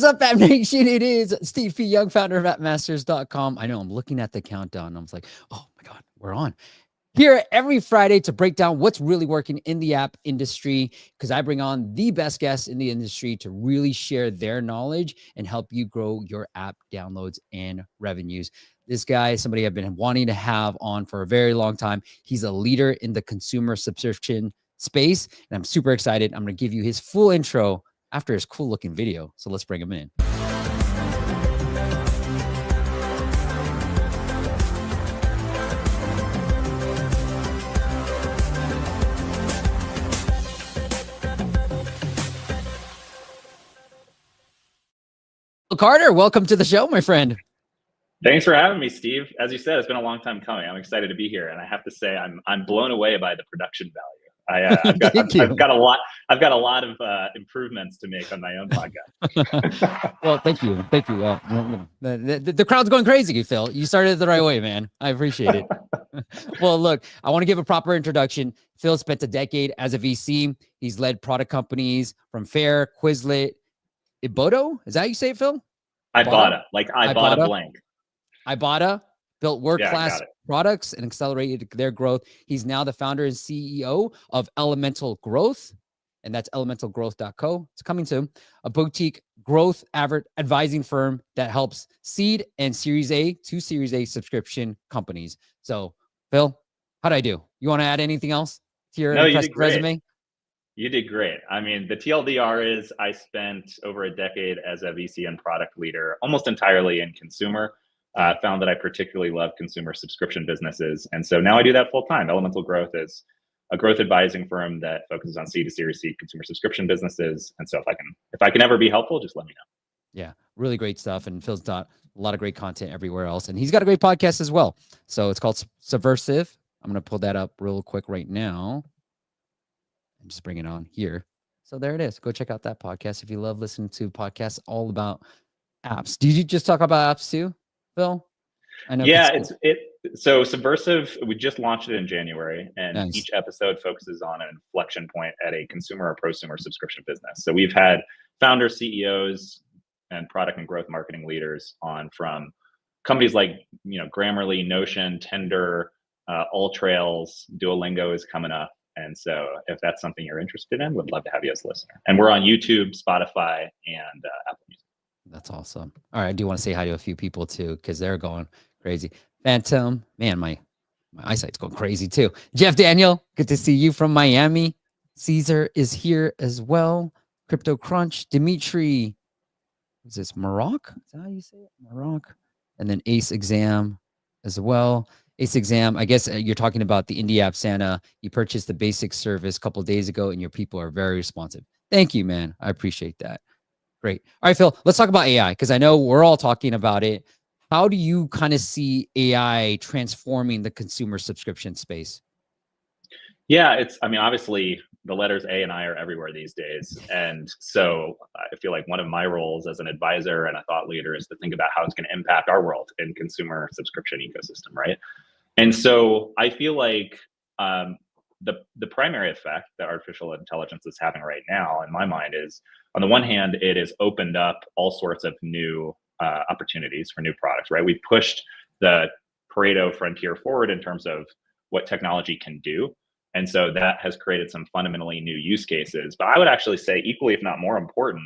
is up, App Nation? It is Steve P. Young, founder of appmasters.com. I know I'm looking at the countdown. I was like, oh my God, we're on. Here every Friday to break down what's really working in the app industry, because I bring on the best guests in the industry to really share their knowledge and help you grow your app downloads and revenues. This guy is somebody I've been wanting to have on for a very long time. He's a leader in the consumer subscription space, and I'm super excited. I'm going to give you his full intro after his cool looking video. So let's bring him in. Carter, welcome to the show, my friend. Thanks for having me, Steve. As you said, it's been a long time coming. I'm excited to be here, and I have to say, I'm blown away by the production value. I've got a lot of improvements to make on my own podcast. Well, thank you. The crowd's going crazy, Phil. You started it the right way, man. I appreciate it. Well, look, I want to give a proper introduction. Phil spent a decade as a VC. He's led product companies from Faire, Quizlet, Ibotta. Is that how you say it, Phil? Ibotta, like Ibotta blank. Ibotta built world-class products and accelerated their growth. He's now the founder and CEO of Elemental Growth, and that's elementalgrowth.co. It's coming soon. A boutique growth advising firm that helps seed and Series A to Series A subscription companies. So, Phil, how'd I do? You want to add anything else to your impressive resume? You did great. I mean, the TLDR is I spent over a decade as a VC and product leader, almost entirely in consumer. Found that I particularly love consumer subscription businesses. And so now I do that full time. Elemental Growth is a growth advising firm that focuses on C to Series C consumer subscription businesses. And so if I can ever be helpful, just let me know. Yeah, really great stuff. And Phil's got a lot of great content everywhere else. And he's got a great podcast as well. So it's called Subversive. I'm going to pull that up real quick right now. And just bring it on here. So there it is. Go check out that podcast if you love listening to podcasts all about apps. Did you just talk about apps too, Phil? I know. Yeah, so Subversive, we just launched it in January, and Each episode focuses on an inflection point at a consumer or prosumer subscription business. So we've had founders, CEOs, and product and growth marketing leaders on from companies like Grammarly, Notion, Tinder, AllTrails, Duolingo is coming up. And so if that's something you're interested in, would love to have you as a listener. And we're on YouTube, Spotify, and Apple Music. That's awesome. All right. I do want to say hi to a few people too, because they're going crazy. Phantom, man, my eyesight's going crazy too. Jeff Daniel, good to see you from Miami. Caesar is here as well. Crypto Crunch, Dimitri, is this Maroc? Is that how you say it? Maroc. And then Ace Exam as well. Ace Exam, I guess you're talking about the Indie App Santa. You purchased the basic service a couple of days ago, and your people are very responsive. Thank you, man. I appreciate that. Great. All right, Phil, let's talk about AI, because I know we're all talking about it. How do you kind of see AI transforming the consumer subscription space? Yeah, obviously the letters A and I are everywhere these days. And so I feel like one of my roles as an advisor and a thought leader is to think about how it's going to impact our world in consumer subscription ecosystem, right? And so I feel like the primary effect that artificial intelligence is having right now, in my mind, is on the one hand, it has opened up all sorts of new opportunities for new products, right? We've pushed the Pareto frontier forward in terms of what technology can do. And so that has created some fundamentally new use cases. But I would actually say equally, if not more important,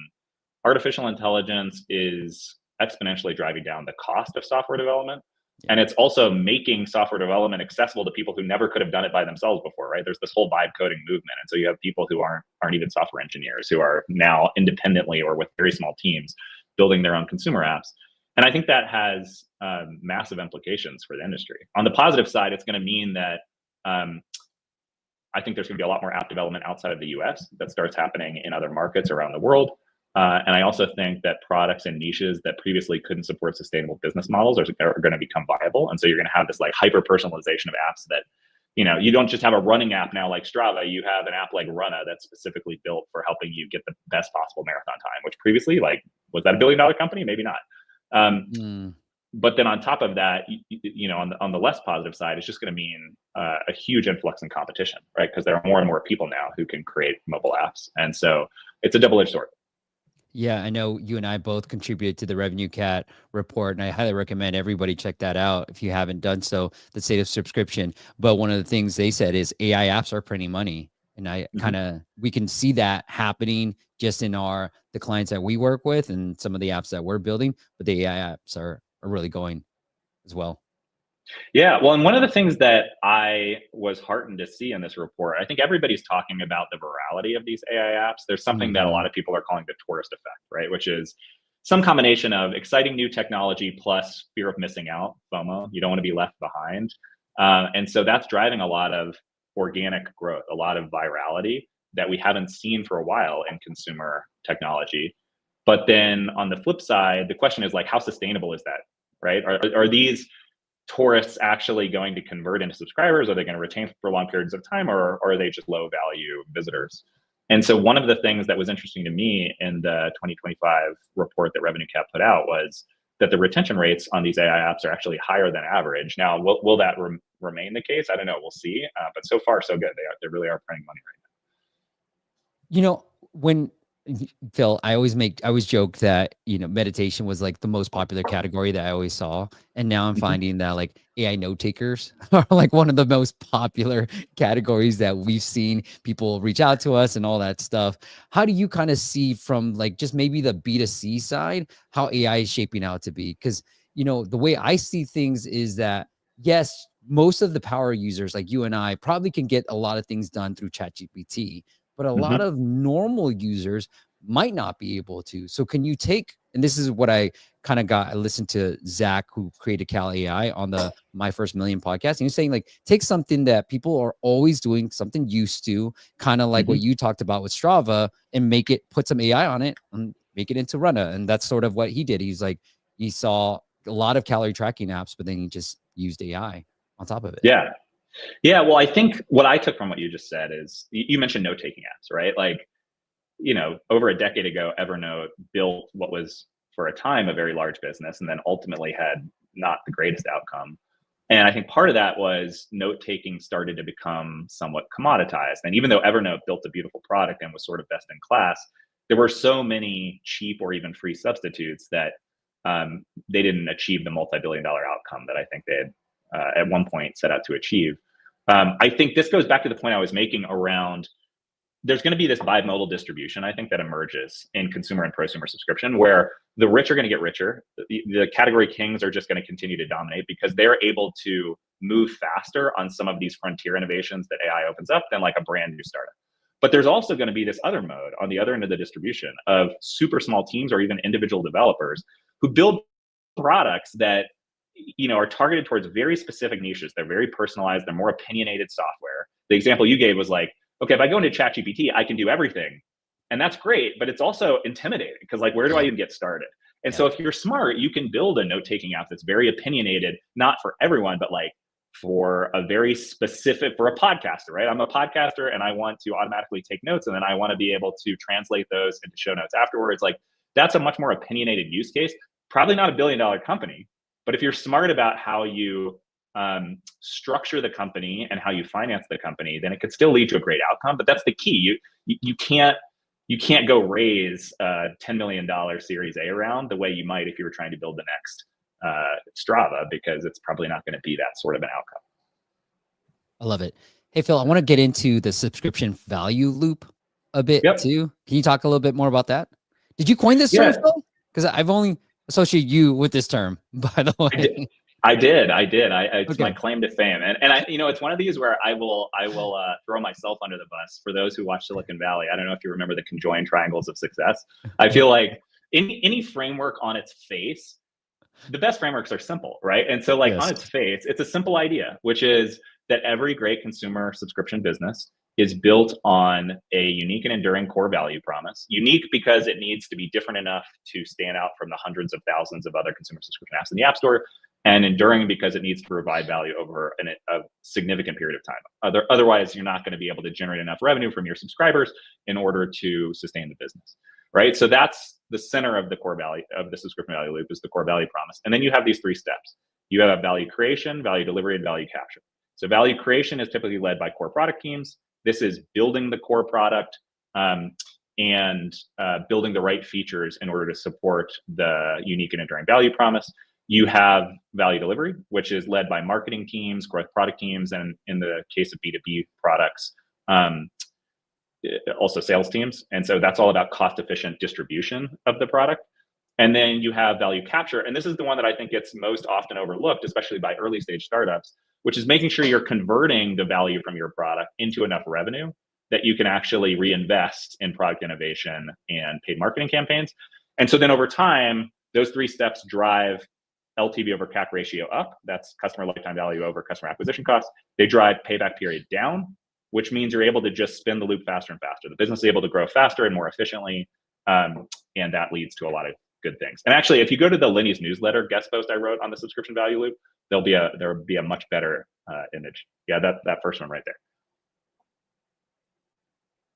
artificial intelligence is exponentially driving down the cost of software development. And it's also making software development accessible to people who never could have done it by themselves before, right? There's this whole vibe coding movement. And so you have people who aren't even software engineers who are now independently or with very small teams building their own consumer apps. And I think that has massive implications for the industry. On the positive side, it's going to mean that I think there's going to be a lot more app development outside of the US that starts happening in other markets around the world. And I also think that products and niches that previously couldn't support sustainable business models are going to become viable. And so you're going to have this like hyper personalization of apps that, you don't just have a running app now like Strava, you have an app like Runna that's specifically built for helping you get the best possible marathon time, which previously, was that $1 billion company? Maybe not. But then on top of that, on the less positive side, it's just going to mean a huge influx in competition, right? Because there are more and more people now who can create mobile apps. And so it's a double-edged sword. Yeah, I know you and I both contributed to the Revenue Cat report, and I highly recommend everybody check that out if you haven't done so, the state of subscription. But one of the things they said is AI apps are printing money. And I Mhm. we can see that happening just in the clients that we work with and some of the apps that we're building, but the AI apps are really going as well. Yeah, well, and one of the things that I was heartened to see in this report, I think everybody's talking about the virality of these AI apps. There's something that a Hmm. lot of people are calling the tourist effect, right? Which is some combination of exciting new technology plus fear of missing out, FOMO. You don't want to be left behind. And so that's driving a lot of organic growth, a lot of virality that we haven't seen for a while in consumer technology. But then on the flip side, the question is like, how sustainable is that, right? Are these tourists actually going to convert into subscribers? Are they going to retain for long periods of time, or are they just low value visitors? And so one of the things that was interesting to me in the 2025 report that Revenue Cap put out was that the retention rates on these AI apps are actually higher than average. Now, will that remain the case? I don't know. We'll see. But so far, so good. They really are printing money right You know, when Phil, I always joke that, meditation was like the most popular category that I always saw. And now I'm now. Mhm. finding that like AI note takers are like one of the most popular categories that we've seen people reach out to us and all that stuff. How do you kind of see from like just maybe the B2C side, how AI is shaping out to be? Because, the way I see things is that, yes, most of the power users like you and I probably can get a lot of things done through ChatGPT, but a lot Mhm. of normal users might not be able to. So can you take, and this is what I kind of got, I listened to Zach, who created Cal AI on the My First Million podcast, and he's saying like, take something that people are always doing, something used to, kind of like what Mhm. you talked about with Strava, and put some AI on it and make it into Runner. And that's sort of what he did. He's like, he saw a lot of calorie tracking apps, but then he just used AI on top of it. Yeah. Yeah. Well, I think what I took from what you just said is you mentioned note taking apps, right? Like, over a decade ago, Evernote built what was for a time a very large business and then ultimately had not the greatest outcome. And I think part of that was note taking started to become somewhat commoditized. And even though Evernote built a beautiful product and was sort of best in class, there were so many cheap or even free substitutes that they didn't achieve the multi-billion-dollar outcome that I think they had at one point set out to achieve. I think this goes back to the point I was making around there's going to be this bimodal distribution, I think, that emerges in consumer and prosumer subscription, where the rich are going to get richer. The category kings are just going to continue to dominate because they're able to move faster on some of these frontier innovations that AI opens up than like a brand new startup. But there's also going to be this other mode on the other end of the distribution of super small teams or even individual developers who build products that are targeted towards very specific niches. They're very personalized. They're more opinionated software. The example you gave was like, okay, if I go into ChatGPT, I can do everything. And that's great, but it's also intimidating because like, where do I Yep. even get started? And so Yep. if you're smart, you can build a note-taking app that's very opinionated, not for everyone, but like for a very specific, for a podcaster, right? I'm a podcaster and I want to automatically take notes and then I want to be able to translate those into show notes afterwards. Like that's a much more opinionated use case. Probably not a billion-dollar company, but if you're smart about how you structure the company and how you finance the company, then it could still lead to a great outcome. But that's the key. You can't go raise a $10 million Series A around the way you might if you were trying to build the next Strava, because it's probably not going to be that sort of an outcome. I love it. Hey, Phil, I want to get into the subscription value loop a bit Yep. too. Can you talk a little bit more about that? Did you coin this term, Yeah. Phil? Because I've only associated you with this term, by the I did. way. It's my Okay. claim to fame, and it's one of these where I will throw myself under the bus. For those who watch Silicon Valley, I don't know if you remember the conjoined triangles of success. I feel like any framework on its face, the best frameworks are simple, right? And so, like on Yes. its face, it's a simple idea, which is that every great consumer subscription business is built on a unique and enduring core value promise. Unique because it needs to be different enough to stand out from the hundreds of thousands of other consumer subscription apps in the App Store, and enduring because it needs to provide value over a significant period of time. Otherwise, you're not going to be able to generate enough revenue from your subscribers in order to sustain the business, right? So that's the center of the core value of the subscription value loop, is the core value promise. And then you have these three steps. You have value creation, value delivery, and value capture. So value creation is typically led by core product teams. This is building the core product, um, and building the right features in order to support the unique and enduring value promise. You have value delivery, which is led by marketing teams, growth product teams, and in the case of B2B products, also sales teams. And so that's all about cost efficient distribution of the product. And then you have value capture. And this is the one that I think gets most often overlooked, especially by early stage startups, which is making sure you're converting the value from your product into enough revenue that you can actually reinvest in product innovation and paid marketing campaigns. And so then over time, those three steps drive LTV over CAC ratio up. That's customer lifetime value over customer acquisition costs. They drive payback period down, which means you're able to just spin the loop faster and faster. The business is able to grow faster and more efficiently. And that leads to a lot of good things. And actually, if you go to the Lenny's newsletter guest post I wrote on the subscription value loop, there'll be a much better image. Yeah, that first one right there.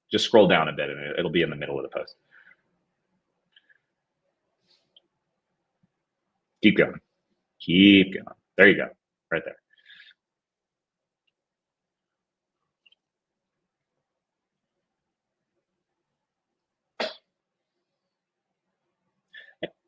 Just scroll down a bit and it'll be in the middle of the post. Keep going. Keep going. There you go. Right there.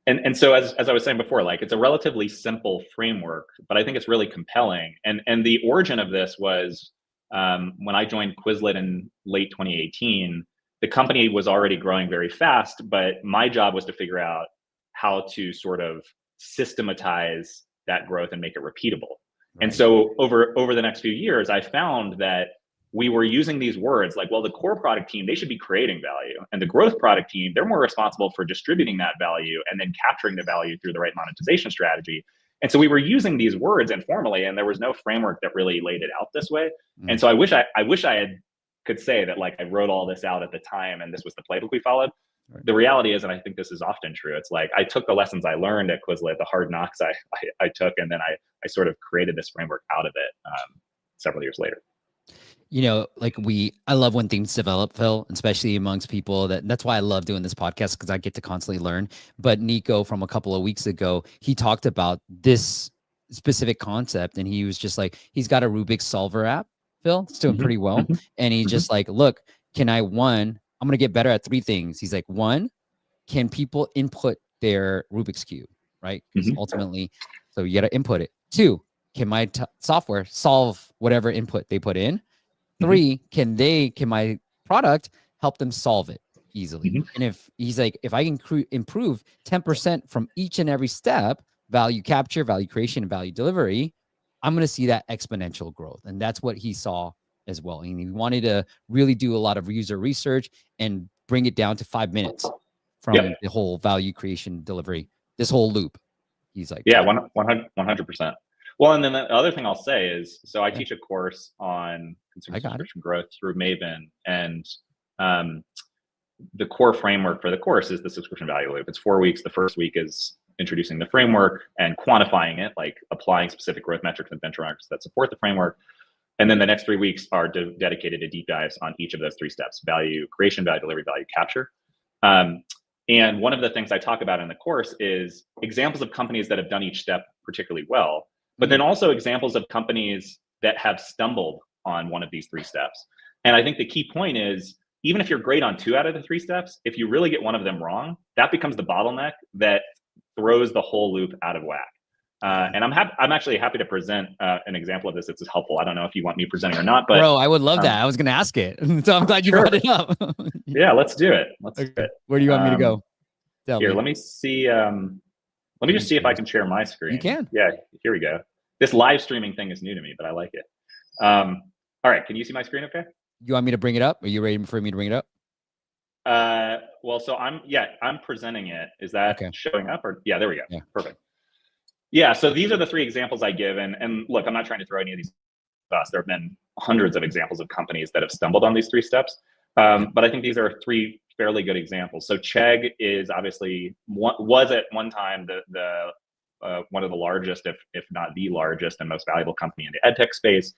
And so as I was saying before, like it's a relatively simple framework, but I think it's really compelling. And the origin of this was when I joined Quizlet in late 2018, the company was already growing very fast, but my job was to figure out how to sort of systematize that growth and make it repeatable. Right. And so over the next few years, I found that we were using these words like, well, the core product team, they should be creating value. And the growth product team, they're more responsible for distributing that value and then capturing the value through the right monetization strategy. And so we were using these words informally, and there was no framework that really laid it out this way. And so I wish I could say that like I wrote all this out at the time and this was the playbook we followed. Right. The reality is, and I think this is often true, it's like I took the lessons I learned at Quizlet, the hard knocks I took, and then I sort of created this framework out of it several years later. You know, like I love when things develop, Phil, especially amongst people that's why I love doing this podcast, because I get to constantly learn. But Nico from a couple of weeks ago, he talked about this specific concept and he was just like, he's got a Rubik's solver app, Phil, it's doing pretty well. And he's just like, look, I'm going to get better at three things. He's like, one, can people input their Rubik's Cube, right? Because ultimately, so you got to input it. Two, can my software solve whatever input they put in? Three, can my product help them solve it easily? And if he's like, if I can improve 10% from each and every step, value capture, value creation, and value delivery, I'm going to see that exponential growth. And that's what he saw as well. And he wanted to really do a lot of user research and bring it down to 5 minutes from the whole value creation delivery, this whole loop. He's like, yeah, 100%. Well, and then the other thing I'll say is, so I teach a course on consumer subscription growth through Maven, and the core framework for the course is the subscription value loop. It's 4 weeks. The first week is introducing the framework and quantifying it, like applying specific growth metrics and benchmarks that support the framework. And then the next 3 weeks are dedicated to deep dives on each of those three steps: value creation, value delivery, value capture. And one of the things I talk about in the course is examples of companies that have done each step particularly well, but then also examples of companies that have stumbled on one of these three steps. And I think the key point is, even if you're great on 2 out of the 3 steps, if you really get one of them wrong, that becomes the bottleneck that throws the whole loop out of whack. And I'm actually happy to present an example of this if it's helpful. I don't know if you want me presenting or not, but bro, I would love that. I was going to ask it, so I'm glad you brought it up. Yeah, let's do it. Let's do it. Where do you want me to go? Let me see. Let me just see if I can share my screen. You can. Yeah, here we go. This live streaming thing is new to me, but I like it. All right, can you see my screen okay? You want me to bring it up? Are you ready for me to bring it up? Well, so I'm presenting it. Is that showing up? Or yeah, there we go. Yeah. Perfect. Yeah, so these are the 3 examples I give. And look, I'm not trying to throw any of these us. There have been hundreds of examples of companies that have stumbled on these 3 steps. But I think these are 3 fairly good examples. So Chegg is obviously was at one time the one of the largest, if not the largest and most valuable company in the ed tech space.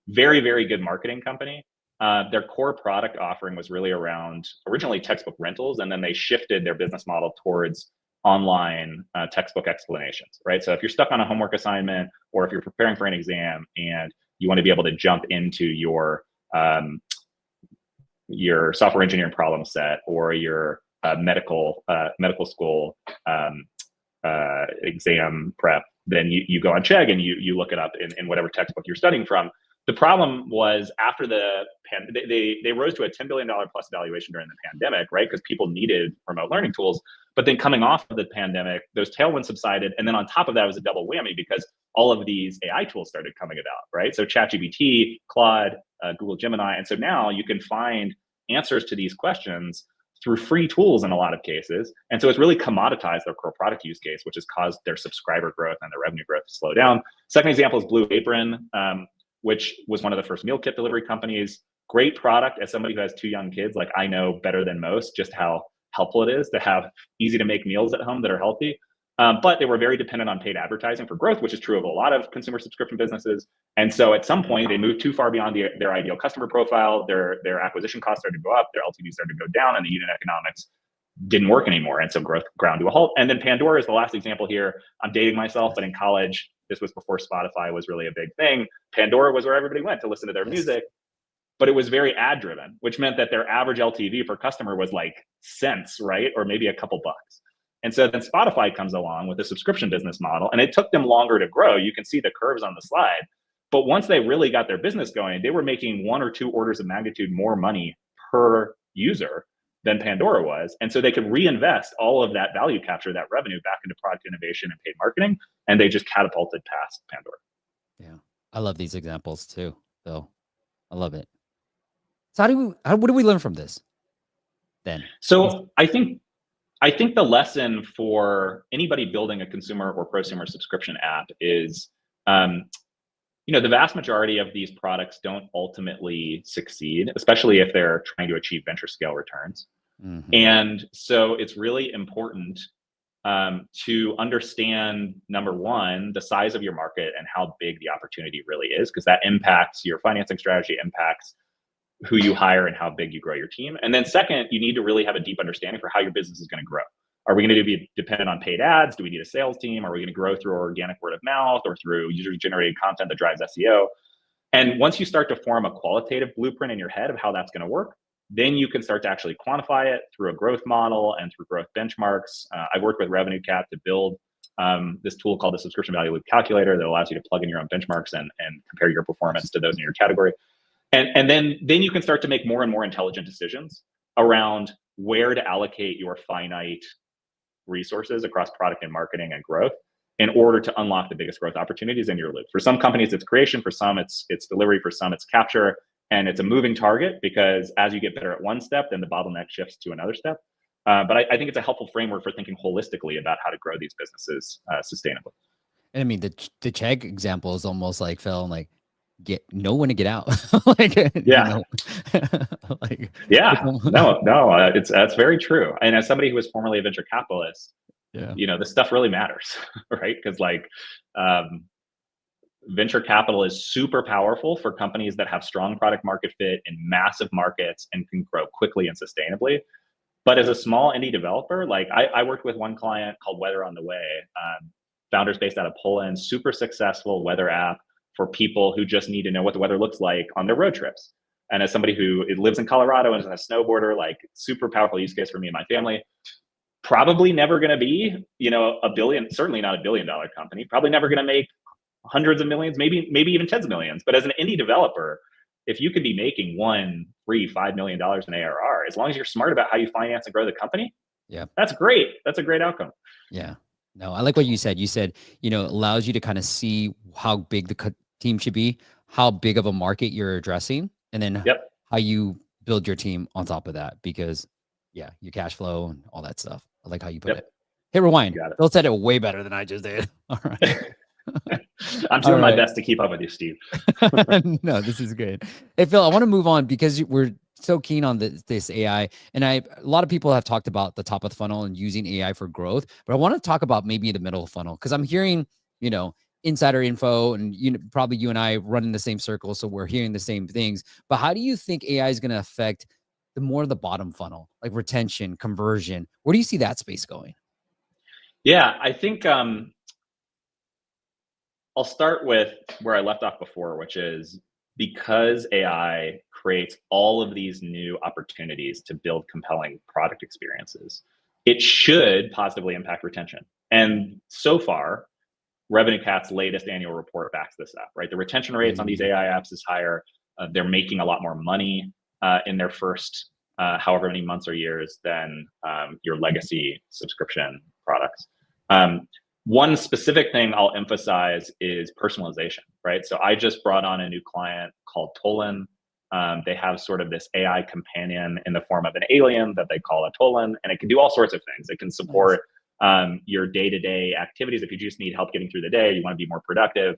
Very, very good marketing company. Their core product offering was really around originally textbook rentals, and then they shifted their business model towards online textbook explanations, right? So if you're stuck on a homework assignment, or if you're preparing for an exam and you want to be able to jump into your your software engineering problem set or your medical school exam prep, then you go on Chegg and you look it up in whatever textbook you're studying from. The problem was after they rose to a $10 billion plus valuation during the pandemic, right? Because people needed remote learning tools. But then coming off of the pandemic, those tailwinds subsided. And then on top of that, it was a double whammy because all of these AI tools started coming about, right? So ChatGPT, Claude, Google Gemini. And so now you can find answers to these questions through free tools in a lot of cases. And so it's really commoditized their core product use case, which has caused their subscriber growth and their revenue growth to slow down. Second example is Blue Apron, which was one of the first meal kit delivery companies. Great product. As somebody who has 2 young kids, like I know better than most just how helpful it is to have easy to make meals at home that are healthy. But they were very dependent on paid advertising for growth, which is true of a lot of consumer subscription businesses. And so at some point, they moved too far beyond their ideal customer profile. Their acquisition costs started to go up, their LTV started to go down, and the unit economics didn't work anymore. And so growth ground to a halt. And then Pandora is the last example here. I'm dating myself, but in college, this was before Spotify was really a big thing. Pandora was where everybody went to listen to their music, but it was very ad driven, which meant that their average LTV per customer was like cents, right? Or maybe a couple bucks. And so then Spotify comes along with a subscription business model, and it took them longer to grow. You can see the curves on the slide. But once they really got their business going, they were making 1 or 2 orders of magnitude more money per user than Pandora was. And so they could reinvest all of that value capture, that revenue back into product innovation and paid marketing. And they just catapulted past Pandora. Yeah. I love these examples too, though. I love it. So what do we learn from this then? So I think the lesson for anybody building a consumer or prosumer subscription app is, the vast majority of these products don't ultimately succeed, especially if they're trying to achieve venture scale returns. Mm-hmm. And so it's really important to understand, number one, the size of your market and how big the opportunity really is, because that impacts your financing strategy, impacts who you hire and how big you grow your team. And then second, you need to really have a deep understanding for how your business is going to grow. Are we going to be dependent on paid ads? Do we need a sales team? Are we going to grow through organic word of mouth or through user-generated content that drives SEO? And once you start to form a qualitative blueprint in your head of how that's going to work, then you can start to actually quantify it through a growth model and through growth benchmarks. I've worked with RevenueCat to build this tool called the Subscription Value Loop Calculator that allows you to plug in your own benchmarks and compare your performance to those in your category. And then you can start to make more and more intelligent decisions around where to allocate your finite resources across product and marketing and growth in order to unlock the biggest growth opportunities in your loop. For some companies, it's creation. For some, it's delivery. For some, it's capture. And it's a moving target because as you get better at one step, then the bottleneck shifts to another step. But I think it's a helpful framework for thinking holistically about how to grow these businesses sustainably. And I mean, the Chegg example is almost like Phil, like know when to get out. Like, yeah, like, yeah, no, that's very true. And as somebody who was formerly a venture capitalist, this stuff really matters, right? Because venture capital is super powerful for companies that have strong product market fit in massive markets and can grow quickly and sustainably. But as a small indie developer, like I worked with one client called Weather on the Way, founders based out of Poland, super successful weather app for people who just need to know what the weather looks like on their road trips. And as somebody who lives in Colorado and is a snowboarder, like super powerful use case for me and my family. Probably never going to be, a billion, certainly not $1 billion company, probably never going to make hundreds of millions, maybe even tens of millions. But as an indie developer, if you could be making $1, $3, $5 million in ARR, as long as you're smart about how you finance and grow the company, that's great. That's a great outcome. Yeah. No, I like what you said. You said, it allows you to kind of see how big the team should be, how big of a market you're addressing, and then how you build your team on top of that, because your cash flow and all that stuff. I like how you put it. Hit rewind. Phil said it way better than I just did. All right. I'm doing my best to keep up with you, Steve. No, this is good. Hey, Phil, I want to move on because we're so keen on this AI. And a lot of people have talked about the top of the funnel and using AI for growth, but I want to talk about maybe the middle of the funnel, because I'm hearing, insider info, and probably you and I run in the same circle, so we're hearing the same things. But how do you think AI is going to affect the more of the bottom funnel, like retention, conversion? Where do you see that space going? Yeah, I think I'll start with where I left off before, which is because AI creates all of these new opportunities to build compelling product experiences, it should positively impact retention. And so far, RevenueCat's latest annual report backs this up, right? The retention rates on these AI apps is higher. They're making a lot more money in their first however many months or years than your legacy subscription products. One specific thing I'll emphasize is personalization, right? So I just brought on a new client called Tolan. They have sort of this AI companion in the form of an alien that they call a Tolan, and it can do all sorts of things. It can support your day-to-day activities. If you just need help getting through the day, you want to be more productive,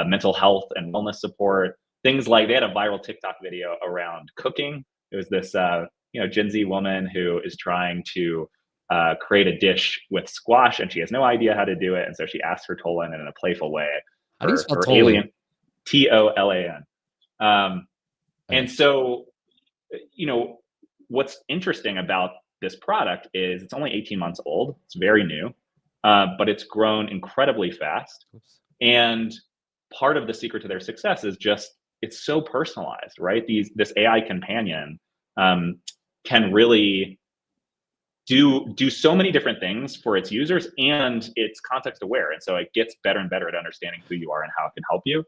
mental health and wellness support, things like they had a viral TikTok video around cooking. It was this Gen Z woman who is trying to create a dish with squash, and she has no idea how to do it. And so she asked her Tolan in a playful way. How do you spell her Tolan? alien, Tolan. And so, what's interesting about this product is it's only 18 months old. It's very new, but it's grown incredibly fast. And part of the secret to their success is just it's so personalized, right? This AI companion can really do so many different things for its users, and it's context aware, and so it gets better and better at understanding who you are and how it can help you.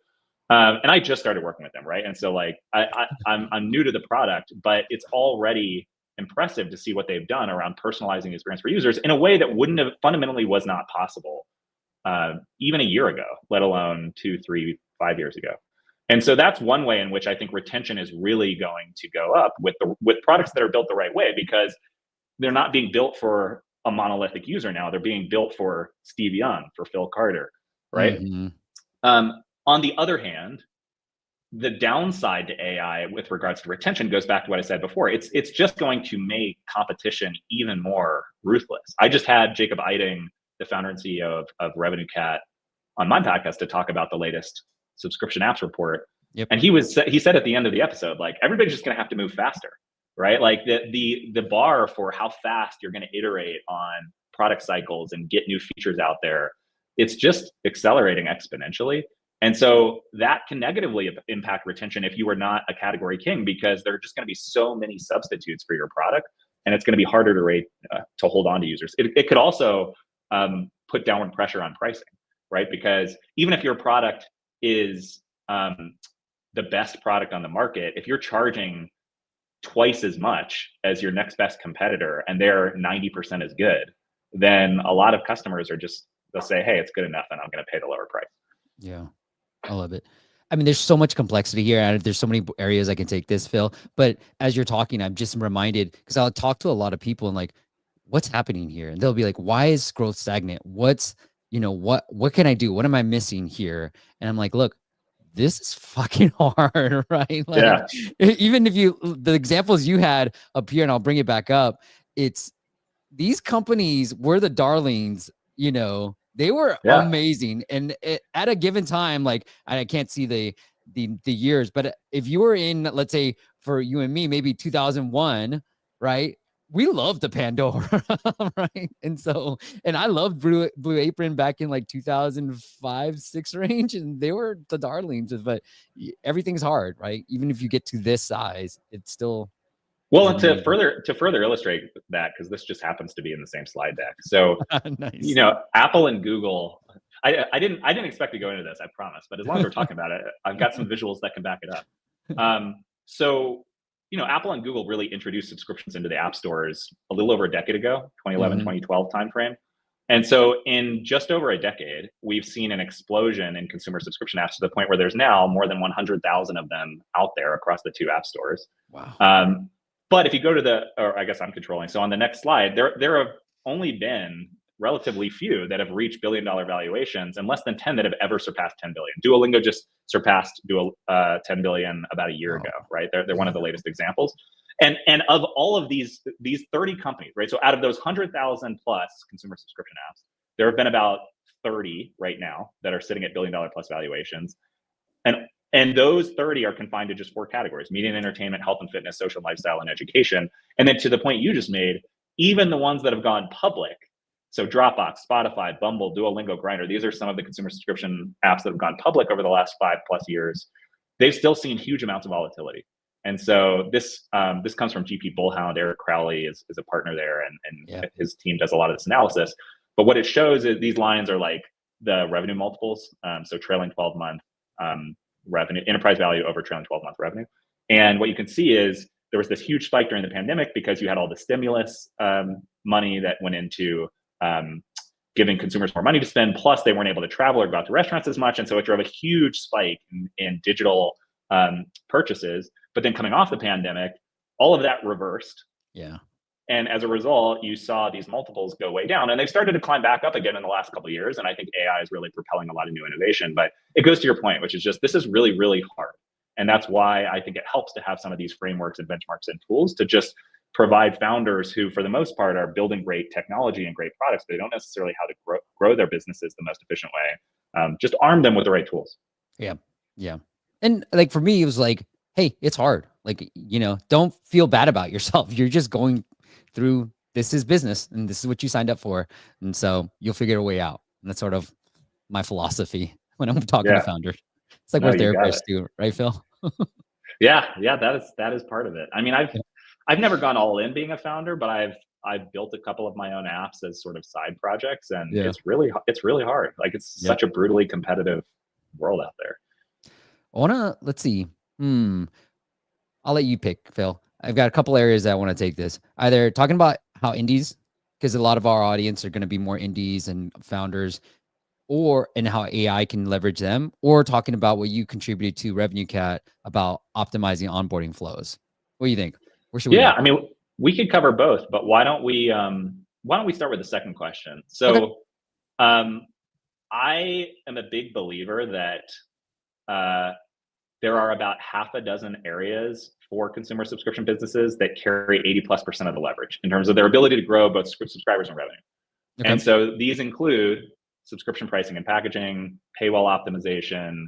And I just started working with them, right? And so like I'm new to the product, but it's already impressive to see what they've done around personalizing the experience for users in a way that wouldn't have fundamentally was not possible even a year ago, let alone 2, 3, 5 years ago. And so that's one way in which I think retention is really going to go up with products that are built the right way, because they're not being built for a monolithic user now. They're being built for Steve Young, for Phil Carter, right? On the other hand, the downside to AI with regards to retention goes back to what I said before. It's just going to make competition even more ruthless. I just had Jacob Eiting, the founder and CEO of RevenueCat, on my podcast to talk about the latest subscription apps report. Yep. And he said at the end of the episode, like, everybody's just going to have to move faster, right? Like the bar for how fast you're going to iterate on product cycles and get new features out there, it's just accelerating exponentially. And so that can negatively impact retention if you are not a category king, because there are just going to be so many substitutes for your product, and it's going to be harder to hold on to users. It could also put downward pressure on pricing, right? Because even if your product is the best product on the market, if you're charging twice as much as your next best competitor and they're 90% as good, then a lot of customers they'll say, hey, it's good enough, and I'm going to pay the lower price. Yeah. I love it. I mean, there's so much complexity here, and there's so many areas I can take this, Phil. But as you're talking, I'm just reminded, because I'll talk to a lot of people and like, what's happening here? And they'll be like, why is growth stagnant? What's, what can I do? What am I missing here? And I'm like, look, this is fucking hard, right? Like, even if the examples you had up here, and I'll bring it back up, it's these companies were the darlings, they were amazing. And at a given time, like, I can't see the years, but if you were in, let's say for you and me, maybe 2001, right? We loved the Pandora, right? And I loved Blue Apron back in like 2005, 6 range, and they were the darlings. But everything's hard, right? Even if you get to this size, it's still. Well, and to further illustrate that, because this just happens to be in the same slide deck. So, nice. Apple and Google. I didn't expect to go into this, I promise. But as long as we're talking about it, I've got some visuals that can back it up. So, Apple and Google really introduced subscriptions into the app stores a little over a decade ago, 2011, 2012 timeframe. And so in just over a decade, we've seen an explosion in consumer subscription apps to the point where there's now more than 100,000 of them out there across the 2 app stores. Wow. But if you go to or I guess I'm controlling. So on the next slide, there have only been relatively few that have reached billion-dollar valuations, and less than 10 that have ever surpassed 10 billion. Duolingo just surpassed 10 billion about a year ago, right? They're one of the latest examples. And of all of these 30 companies, right? So out of those 100,000 plus consumer subscription apps, there have been about 30 right now that are sitting at billion-dollar plus valuations. And those 30 are confined to just 4 categories: media and entertainment, health and fitness, social and lifestyle, and education. And then to the point you just made, even the ones that have gone public, so Dropbox, Spotify, Bumble, Duolingo, Grindr, these are some of the consumer subscription apps that have gone public over the last 5+ years. they've still seen huge amounts of volatility. And so this comes from GP Bullhound. Eric Crowley is a partner there, and his team does a lot of this analysis. But what it shows is these lines are like the revenue multiples, so trailing 12-month revenue, enterprise value over trailing 12-month revenue. And what you can see is there was this huge spike during the pandemic because you had all the stimulus money that went into giving consumers more money to spend, plus they weren't able to travel or go out to restaurants as much. And so it drove a huge spike in digital purchases. But then coming off the pandemic, all of that reversed. Yeah. And as a result, you saw these multiples go way down, and they've started to climb back up again in the last couple of years. And I think AI is really propelling a lot of new innovation. But it goes to your point, which is just, this is really, really hard. And that's why I think it helps to have some of these frameworks and benchmarks and tools to just provide founders who, for the most part, are building great technology and great products, but they don't necessarily how to grow their businesses the most efficient way. Just arm them with the right tools. Yeah. Yeah. And like, for me, it was like, hey, it's hard. Like, don't feel bad about yourself. You're just going through, this is business and this is what you signed up for. And so you'll figure a way out. And that's sort of my philosophy when I'm talking to founders. It's like we're therapists too, right, Phil? Yeah, that is part of it. I mean, I've never gone all in being a founder, but I've built a couple of my own apps as sort of side projects, and it's really hard. Like, it's such a brutally competitive world out there. Let's see. I'll let you pick, Phil. I've got a couple areas that I want to take this. Either talking about how indies, because a lot of our audience are going to be more indies and founders, and how AI can leverage them, or talking about what you contributed to Revenue Cat about optimizing onboarding flows. What do you think? Where should we go? I mean, we could cover both, but why don't we start with the second question? So, I am a big believer that there are about half a dozen areas for consumer subscription businesses that carry 80+% of the leverage in terms of their ability to grow both subscribers and revenue. Okay. And so these include subscription pricing and packaging, paywall optimization,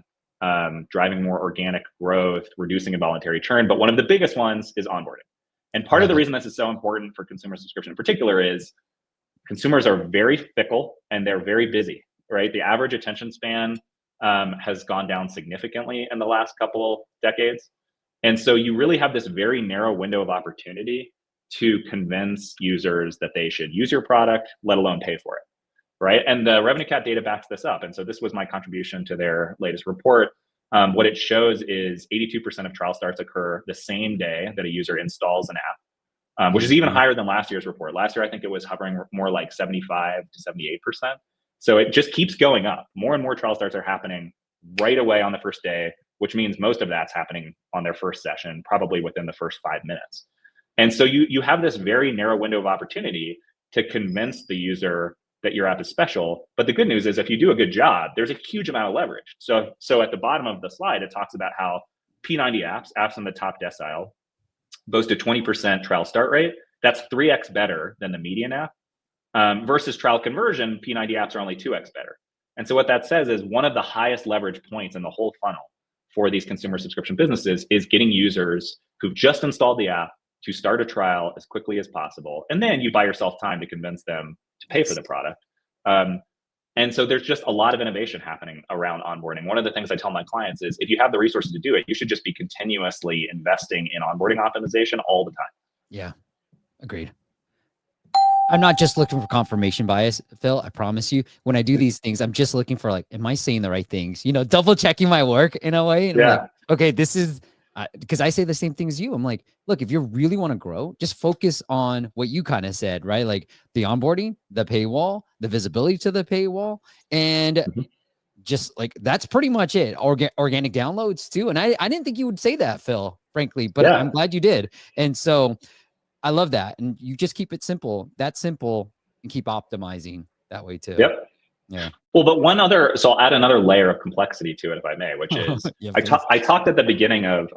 driving more organic growth, reducing involuntary churn. But one of the biggest ones is onboarding. And part of the reason this is so important for consumer subscription in particular is consumers are very fickle and they're very busy, right? The average attention span has gone down significantly in the last couple decades. And so you really have this very narrow window of opportunity to convince users that they should use your product, let alone pay for it, right? And the Revenue Cat data backs this up. And so this was my contribution to their latest report. What it shows is 82% of trial starts occur the same day that a user installs an app, which is even higher than last year's report. Last year, I think it was hovering more like 75 to 78%. So it just keeps going up. More and more trial starts are happening right away on the first day, which means most of that's happening on their first session, probably within the first 5 minutes. And so you have this very narrow window of opportunity to convince the user that your app is special. But the good news is if you do a good job, there's a huge amount of leverage. So at the bottom of the slide, it talks about how P90 apps in the top decile, boast a 20% trial start rate. That's 3x better than the median app. Versus trial conversion, P90 apps are only 2x better. And so what that says is one of the highest leverage points in the whole funnel for these consumer subscription businesses is getting users who've just installed the app to start a trial as quickly as possible. And then you buy yourself time to convince them to pay for the product. And so there's just a lot of innovation happening around onboarding. One of the things I tell my clients is if you have the resources to do it, you should just be continuously investing in onboarding optimization all the time. Yeah, agreed. I'm not just looking for confirmation bias, Phil. I promise you, when I do these things, I'm just looking for like, am I saying the right things? Double checking my work in a way. And I'm like, okay, this is because I say the same thing as you. I'm like, look, if you really want to grow, just focus on what you kind of said, right? Like the onboarding, the paywall, the visibility to the paywall, and just like that's pretty much it. Organic downloads too. And I didn't think you would say that, Phil, frankly, but I'm glad you did. And so I love that. And you just keep it simple, and keep optimizing that way too. Yep. Yeah. Well, but so I'll add another layer of complexity to it, if I may, which is I talked at the beginning of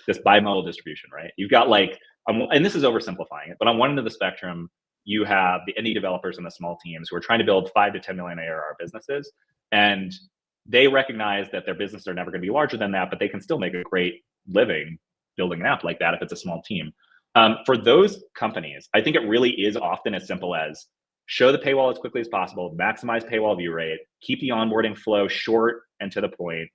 this bimodal distribution, right? You've got like, and this is oversimplifying it, but on one end of the spectrum, you have the indie developers and the small teams who are trying to build 5 to 10 million ARR businesses. And they recognize that their businesses are never going to be larger than that, but they can still make a great living building an app like that if it's a small team. For those companies, I think it really is often as simple as show the paywall as quickly as possible, maximize paywall view rate, keep the onboarding flow short and to the point,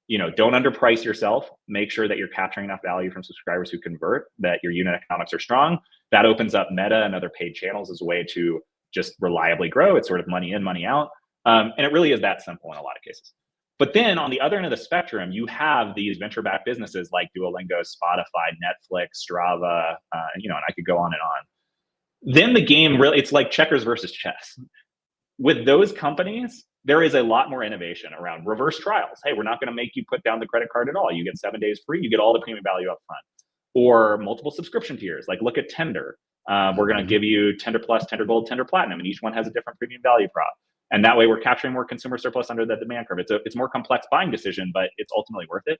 don't underprice yourself. Make sure that you're capturing enough value from subscribers who convert, that your unit economics are strong. That opens up Meta and other paid channels as a way to just reliably grow. It's sort of money in, money out. And it really is that simple in a lot of cases. But then on the other end of the spectrum, you have these venture-backed businesses like Duolingo, Spotify, Netflix, Strava, and I could go on and on. Then the game really, it's like checkers versus chess. With those companies, there is a lot more innovation around reverse trials. Hey, we're not going to make you put down the credit card at all. You get 7 days free. You get all the premium value up front. Or multiple subscription tiers. Like look at Tinder. We're going to give you Tinder Plus, Tinder Gold, Tinder Platinum, and each one has a different premium value prop. And that way we're capturing more consumer surplus under the demand curve. It's more complex buying decision, but it's ultimately worth it.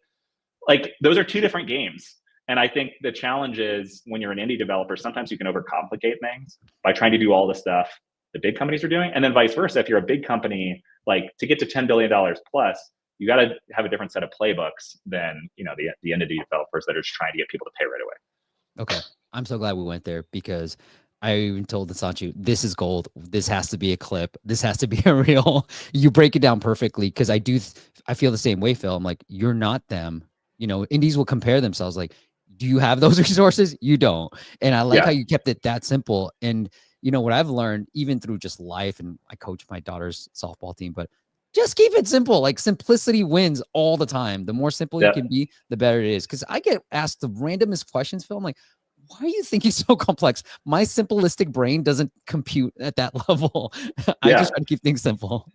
Like those are two different games. And I think the challenge is when you're an indie developer, sometimes you can overcomplicate things by trying to do all the stuff the big companies are doing. And then vice versa, if you're a big company, like to get to $10 billion plus, you got to have a different set of playbooks than, the entity developers that are just trying to get people to pay right away. Okay. I'm so glad we went there because I even told Sanchu, this is gold. This has to be a clip. This has to be a reel. You break it down perfectly because I feel the same way, Phil. I'm like, you're not them. Indies will compare themselves like, do you have those resources? You don't. And I like how you kept it that simple. And what I've learned even through just life, and I coach my daughter's softball team, but just keep it simple. Like simplicity wins all the time. The more simple you can be, the better it is. Because I get asked the randomest questions, Phil. I'm like, why are you thinking so complex? My simplistic brain doesn't compute at that level. I just try to keep things simple.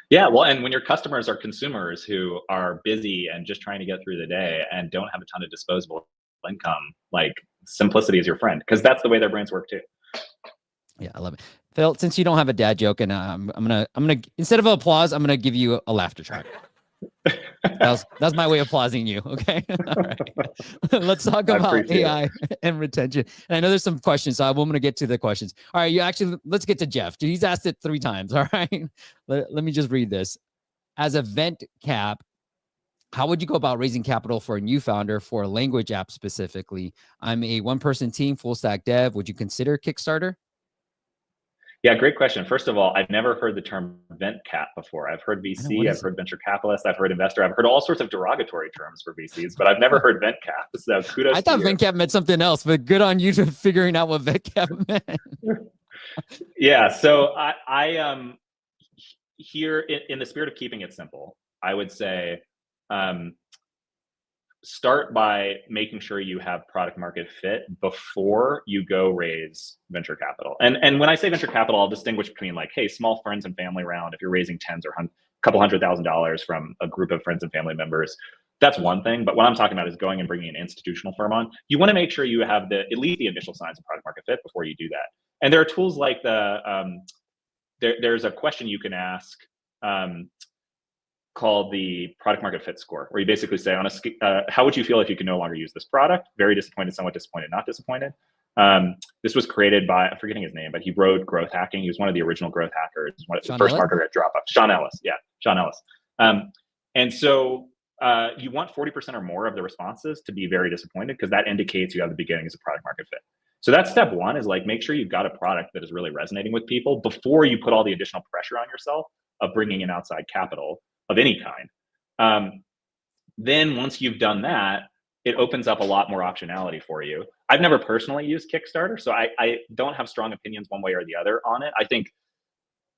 Yeah, well, and when your customers are consumers who are busy and just trying to get through the day and don't have a ton of disposable income, like simplicity is your friend because that's the way their brains work too. Yeah, I love it. Phil, since you don't have a dad joke, and I'm gonna instead of applause, I'm gonna give you a laughter track. That's my way of applauding you. Okay. All right. Let's talk about AI and retention. And I know there's some questions, so I'm going to get to the questions. All right. Let's get to Jeff. He's asked it 3 times. All right. Let me just read this. As a vent cap, how would you go about raising capital for a new founder for a language app specifically? I'm a 1-person team, full stack dev. Would you consider Kickstarter? Yeah, great question. First of all, I've never heard the term vent cap before. I've heard VC, I've heard venture capitalist, I've heard investor, I've heard all sorts of derogatory terms for VCs, but I've never heard vent cap. So kudos. I thought vent cap meant something else, but good on you for figuring out what vent cap meant. Yeah, so I here in the spirit of keeping it simple, I would say start by making sure you have product market fit before you go raise venture capital. And when I say venture capital, I'll distinguish between like, hey, small friends and family round. If you're raising tens or a couple $100,000 from a group of friends and family members, that's one thing. But what I'm talking about is going and bringing an institutional firm on. You want to make sure you have at least the initial signs of product market fit before you do that. And there are tools like there's a question you can ask called the product market fit score, where you basically say how would you feel if you could no longer use this product? Very disappointed, somewhat disappointed, not disappointed. This was created by, I'm forgetting his name, but he wrote growth hacking. He was one of the original growth hackers, one of the first marketer at Dropbox. Sean Ellis. And so you want 40% or more of the responses to be very disappointed because that indicates you have the beginnings of product market fit. So that's step one, is like make sure you've got a product that is really resonating with people before you put all the additional pressure on yourself of bringing in outside capital of any kind. Then once you've done that, it opens up a lot more optionality for you. I've never personally used Kickstarter, so I don't have strong opinions one way or the other on it. I think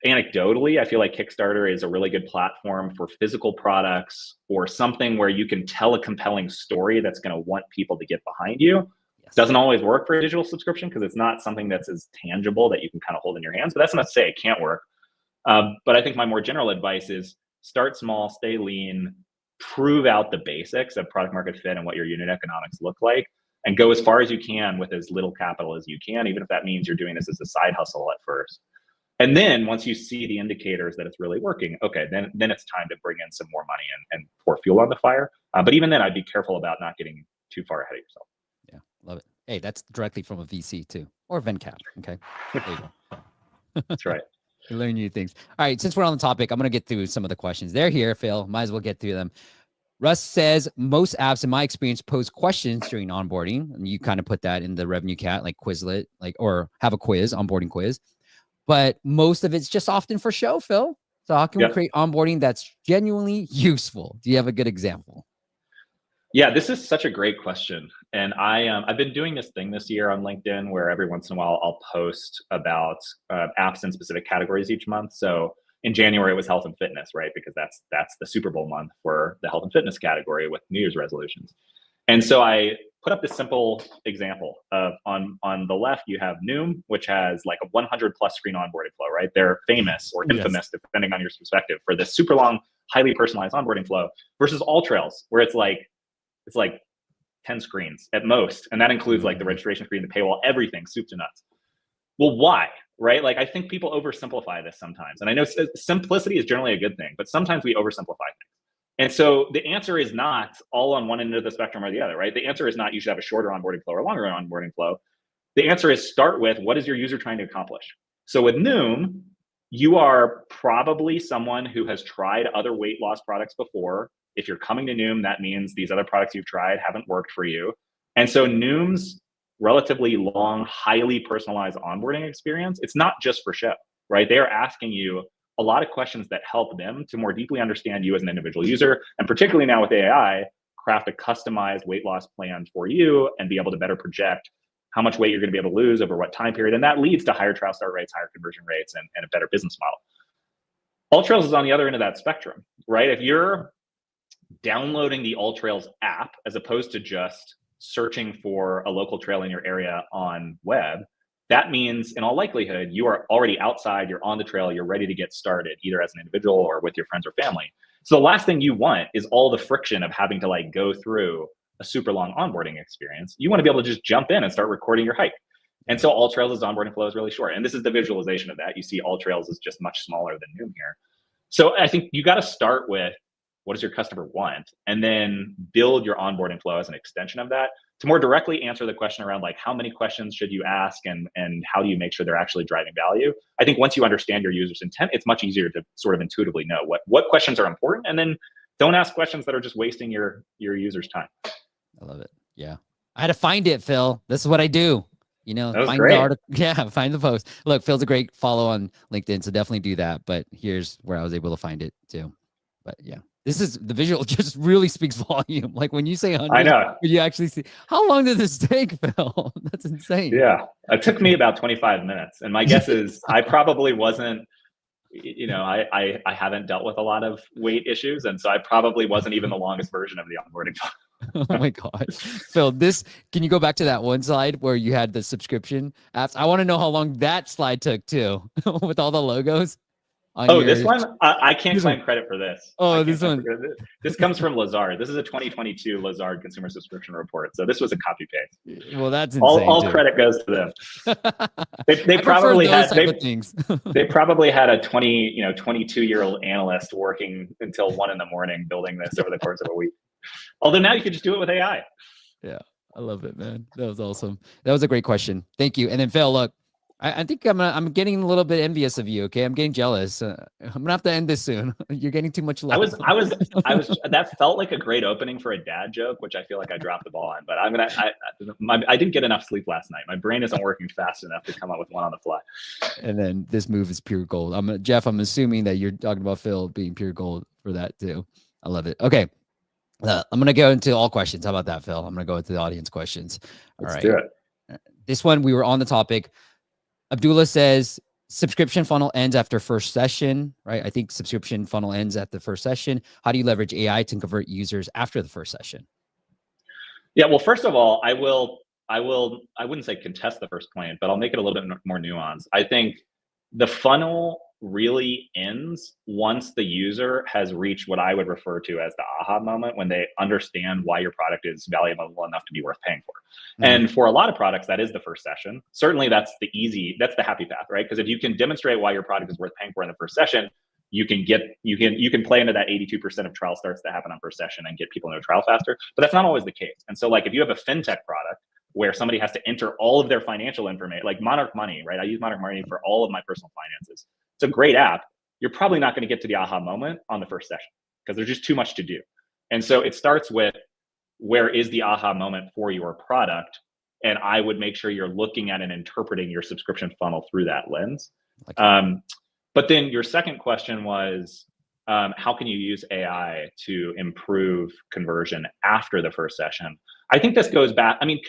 anecdotally, I feel like Kickstarter is a really good platform for physical products or something where you can tell a compelling story that's going to want people to get behind you. Yes. Doesn't always work for a digital subscription because it's not something that's as tangible that you can kind of hold in your hands, but that's not to say it can't work. But I think my more general advice is start small, stay lean, prove out the basics of product market fit and what your unit economics look like, and go as far as you can with as little capital as you can, even if that means you're doing this as a side hustle at first. And then once you see the indicators that it's really working, okay, then it's time to bring in some more money and pour fuel on the fire. But even then, I'd be careful about not getting too far ahead of yourself. Yeah, love it. Hey, that's directly from a VC too, or VenCap. Okay, there you go. That's right. You learn new things. All right, since we're on the topic, I'm going to get through some of the questions. They're here, Phil. Might as well get through them. Russ says, most apps, in my experience, pose questions during onboarding. And you kind of put that in the revenue cat, like Quizlet, or have a quiz, onboarding quiz. But most of it's just often for show, Phil. So how can we Yep. create onboarding that's genuinely useful? Do you have a good example? Yeah, this is such a great question. And I've been doing this thing this year on LinkedIn where every once in a while I'll post about apps in specific categories each month. So in January it was health and fitness, right? Because that's the Super Bowl month for the health and fitness category with New Year's resolutions. And so I put up this simple example of on the left you have Noom, which has like a 100 plus screen onboarding flow, right? They're famous or Yes. infamous, depending on your perspective, for this super long, highly personalized onboarding flow versus All Trails, where it's like 10 screens at most. And that includes like the registration screen, the paywall, everything, soup to nuts. Well, why? Right? Like, I think people oversimplify this sometimes. And I know simplicity is generally a good thing, but sometimes we oversimplify things. And so the answer is not all on one end of the spectrum or the other, right? The answer is not you should have a shorter onboarding flow or a longer onboarding flow. The answer is start with what is your user trying to accomplish? So with Noom, you are probably someone who has tried other weight loss products before. If you're coming to Noom, that means these other products you've tried haven't worked for you. And so Noom's relatively long, highly personalized onboarding experience, it's not just for show, right? They are asking you a lot of questions that help them to more deeply understand you as an individual user. And particularly now with AI, craft a customized weight loss plan for you and be able to better project how much weight you're going to be able to lose over what time period. And that leads to higher trial start rates, higher conversion rates, and a better business model. AllTrails is on the other end of that spectrum, right? If you're downloading the AllTrails app as opposed to just searching for a local trail in your area on web, that means in all likelihood, you are already outside, you're on the trail, you're ready to get started, either as an individual or with your friends or family. So the last thing you want is all the friction of having to like go through a super long onboarding experience. You want to be able to just jump in and start recording your hike. And so AllTrails' onboarding flow is really short. And this is the visualization of that. You see AllTrails is just much smaller than Noom here. So I think you got to start with what does your customer want, and then build your onboarding flow as an extension of that to more directly answer the question around like how many questions should you ask and how do you make sure they're actually driving value. I think once you understand your user's intent, it's much easier to sort of intuitively know what questions are important, and then don't ask questions that are just wasting your user's time. I love it. Yeah. I had to find it, Phil. This is what I do. You know, That was find great. the article. Yeah, find the post. Look, Phil's a great follow on LinkedIn, so definitely do that. But here's where I was able to find it too. But yeah, this is the visual just really speaks volume. Like when you say I hundreds, know. you actually see how long did this take, Phil? That's insane. Yeah, it took me about 25 minutes, and my guess is I probably wasn't. I haven't dealt with a lot of weight issues, and so I probably wasn't even the longest version of the onboarding. Oh my God. Phil, can you go back to that one slide where you had the subscription apps? I want to know how long that slide took too, with all the logos. This one, I can't claim credit for this. Oh, this one. This comes from Lazard. This is a 2022 Lazard consumer subscription report. So this was a copy paste. Well, that's insane. All credit goes to them. They probably had things. They probably had a 22-year-old analyst working until 1 a.m. building this over the course of a week. Although now you could just do it with AI. Yeah, I love it, man. That was awesome. That was a great question. Thank you. And then Phil, look, I think I'm getting a little bit envious of you. Okay, I'm getting jealous. I'm gonna have to end this soon. You're getting too much love. I was. That felt like a great opening for a dad joke, which I feel like I dropped the ball on. But I didn't get enough sleep last night. My brain isn't working fast enough to come up with one on the fly. And then this move is pure gold. Jeff, I'm assuming that you're talking about Phil being pure gold for that too. I love it. Okay. I'm going to go into all questions. How about that, Phil? I'm going to go into the audience questions. Let's do it. This one, we were on the topic. Abdullah says, subscription funnel ends after first session, right? I think subscription funnel ends at the first session. How do you leverage AI to convert users after the first session? Yeah, well, first of all, I wouldn't say contest the first point, but I'll make it a little bit more nuanced. I think the funnel really ends once the user has reached what I would refer to as the aha moment, when they understand why your product is valuable enough to be worth paying for. And for a lot of products, that is the first session. Certainly that's the happy path, right? Because if you can demonstrate why your product is worth paying for in the first session, you can play into that 82% of trial starts that happen on first session and get people into a trial faster. But that's not always the case. And so like if you have a fintech product where somebody has to enter all of their financial information, like Monarch Money, right? I use Monarch Money for all of my personal finances. It's a great app. You're probably not going to get to the aha moment on the first session because there's just too much to do. And so it starts with, where is the aha moment for your product? And I would make sure you're looking at and interpreting your subscription funnel through that lens. But then your second question was, how can you use AI to improve conversion after the first session? I think this goes back. I mean,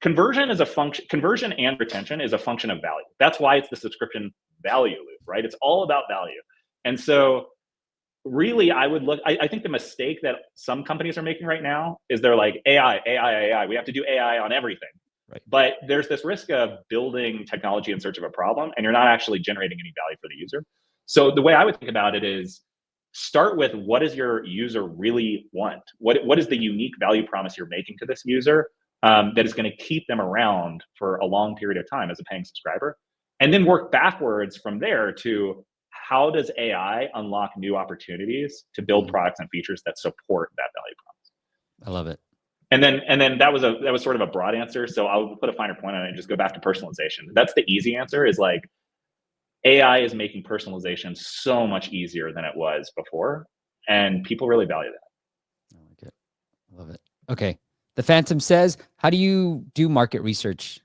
conversion is a function. Conversion and retention is a function of value. That's why it's the subscription value loop, right? It's all about value. And so, really, I would look. I think the mistake that some companies are making right now is they're like AI, AI, AI. We have to do AI on everything. Right. But there's this risk of building technology in search of a problem, and you're not actually generating any value for the user. So the way I would think about it is start with what does your user really want? What is the unique value promise you're making to this user that is going to keep them around for a long period of time as a paying subscriber? And then work backwards from there to how does AI unlock new opportunities to build products and features that support that value promise? I love it. And then that was sort of a broad answer. So I'll put a finer point on it and just go back to personalization. That's the easy answer, is like AI is making personalization so much easier than it was before, and people really value that. I like it. I love it. Okay. The Phantom says, how do you do market research?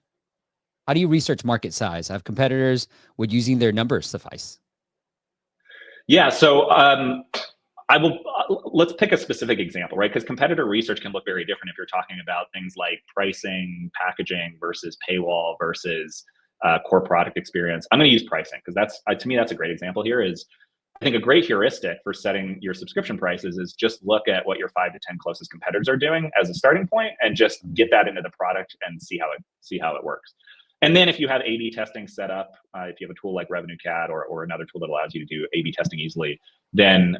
How do you research market size? Have competitors, would using their numbers suffice? Yeah. So let's pick a specific example, right? Because competitor research can look very different if you're talking about things like pricing, packaging versus paywall versus core product experience. I'm going to use pricing because to me, that's a great example here. Is I think a great heuristic for setting your subscription prices is just look at what your 5 to 10 closest competitors are doing as a starting point, and just get that into the product and see how it works. And then if you have A/B testing set up, if you have a tool like RevenueCat or another tool that allows you to do A/B testing easily, then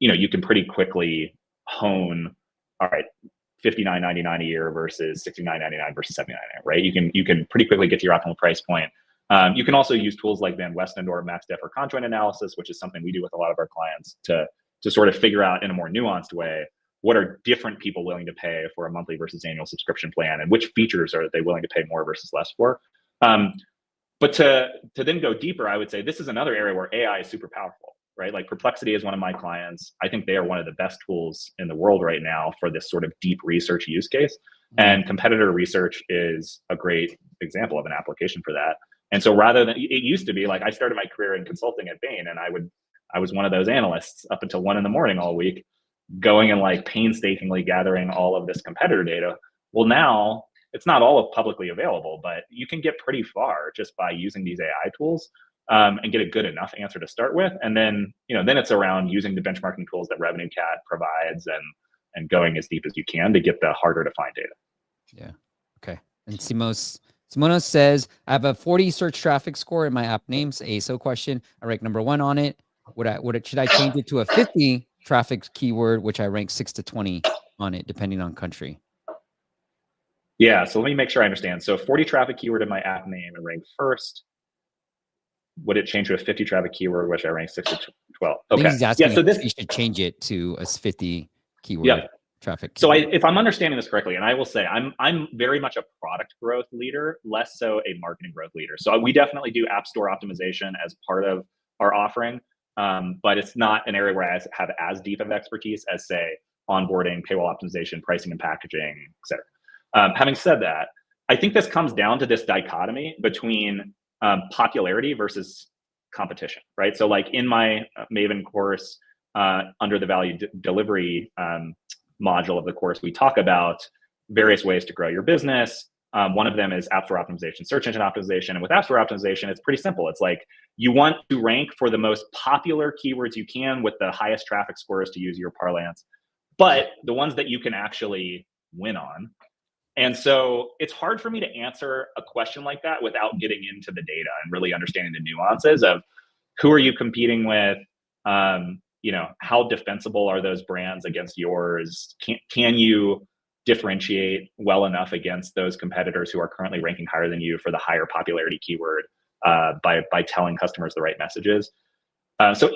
you can pretty quickly hone. All right, $59.99 a year versus $69.99 versus $79.99, right? You can pretty quickly get to your optimal price point. You can also use tools like Van Westend or MaxDef or conjoint analysis, which is something we do with a lot of our clients to sort of figure out in a more nuanced way what are different people willing to pay for a monthly versus annual subscription plan, and which features are they willing to pay more versus less for. But to then go deeper, I would say this is another area where AI is super powerful, right? Like Perplexity is one of my clients. I think they are one of the best tools in the world right now for this sort of deep research use case. And competitor research is a great example of an application for that. And so rather than, it used to be like, I started my career in consulting at Bain, and I was one of those analysts up until 1 a.m. all week, going and like painstakingly gathering all of this competitor data. Well, now it's not all publicly available, but you can get pretty far just by using these AI tools and get a good enough answer to start with. And then, then it's around using the benchmarking tools that RevenueCat provides and going as deep as you can to get the harder to find data. Yeah. Okay. And Simonos says, I have a 40 search traffic score in my app names, ASO question. I rank number 1 on it. Should I change it to a 50 traffic keyword, which I rank 6 to 20 on it, depending on country? Yeah. So let me make sure I understand. So 40 traffic keyword in my app name and rank first. Would it change to a 50 traffic keyword, which I rank 6 to 12? Okay. He's asking so if you should change it to a 50 keyword traffic keyword. So if I'm understanding this correctly, and I will say I'm very much a product growth leader, less so a marketing growth leader. So we definitely do app store optimization as part of our offering, but it's not an area where I have as deep of expertise as, say, onboarding, paywall optimization, pricing and packaging, et cetera. Having said that, I think this comes down to this dichotomy between popularity versus competition, right? So like in my Maven course, under the value delivery module of the course, we talk about various ways to grow your business. One of them is app store optimization, search engine optimization. And with app store optimization, it's pretty simple. It's like you want to rank for the most popular keywords you can with the highest traffic scores, to use your parlance, but the ones that you can actually win on. And so it's hard for me to answer a question like that without getting into the data and really understanding the nuances of who are you competing with, how defensible are those brands against yours? Can you differentiate well enough against those competitors who are currently ranking higher than you for the higher popularity keyword by telling customers the right messages? So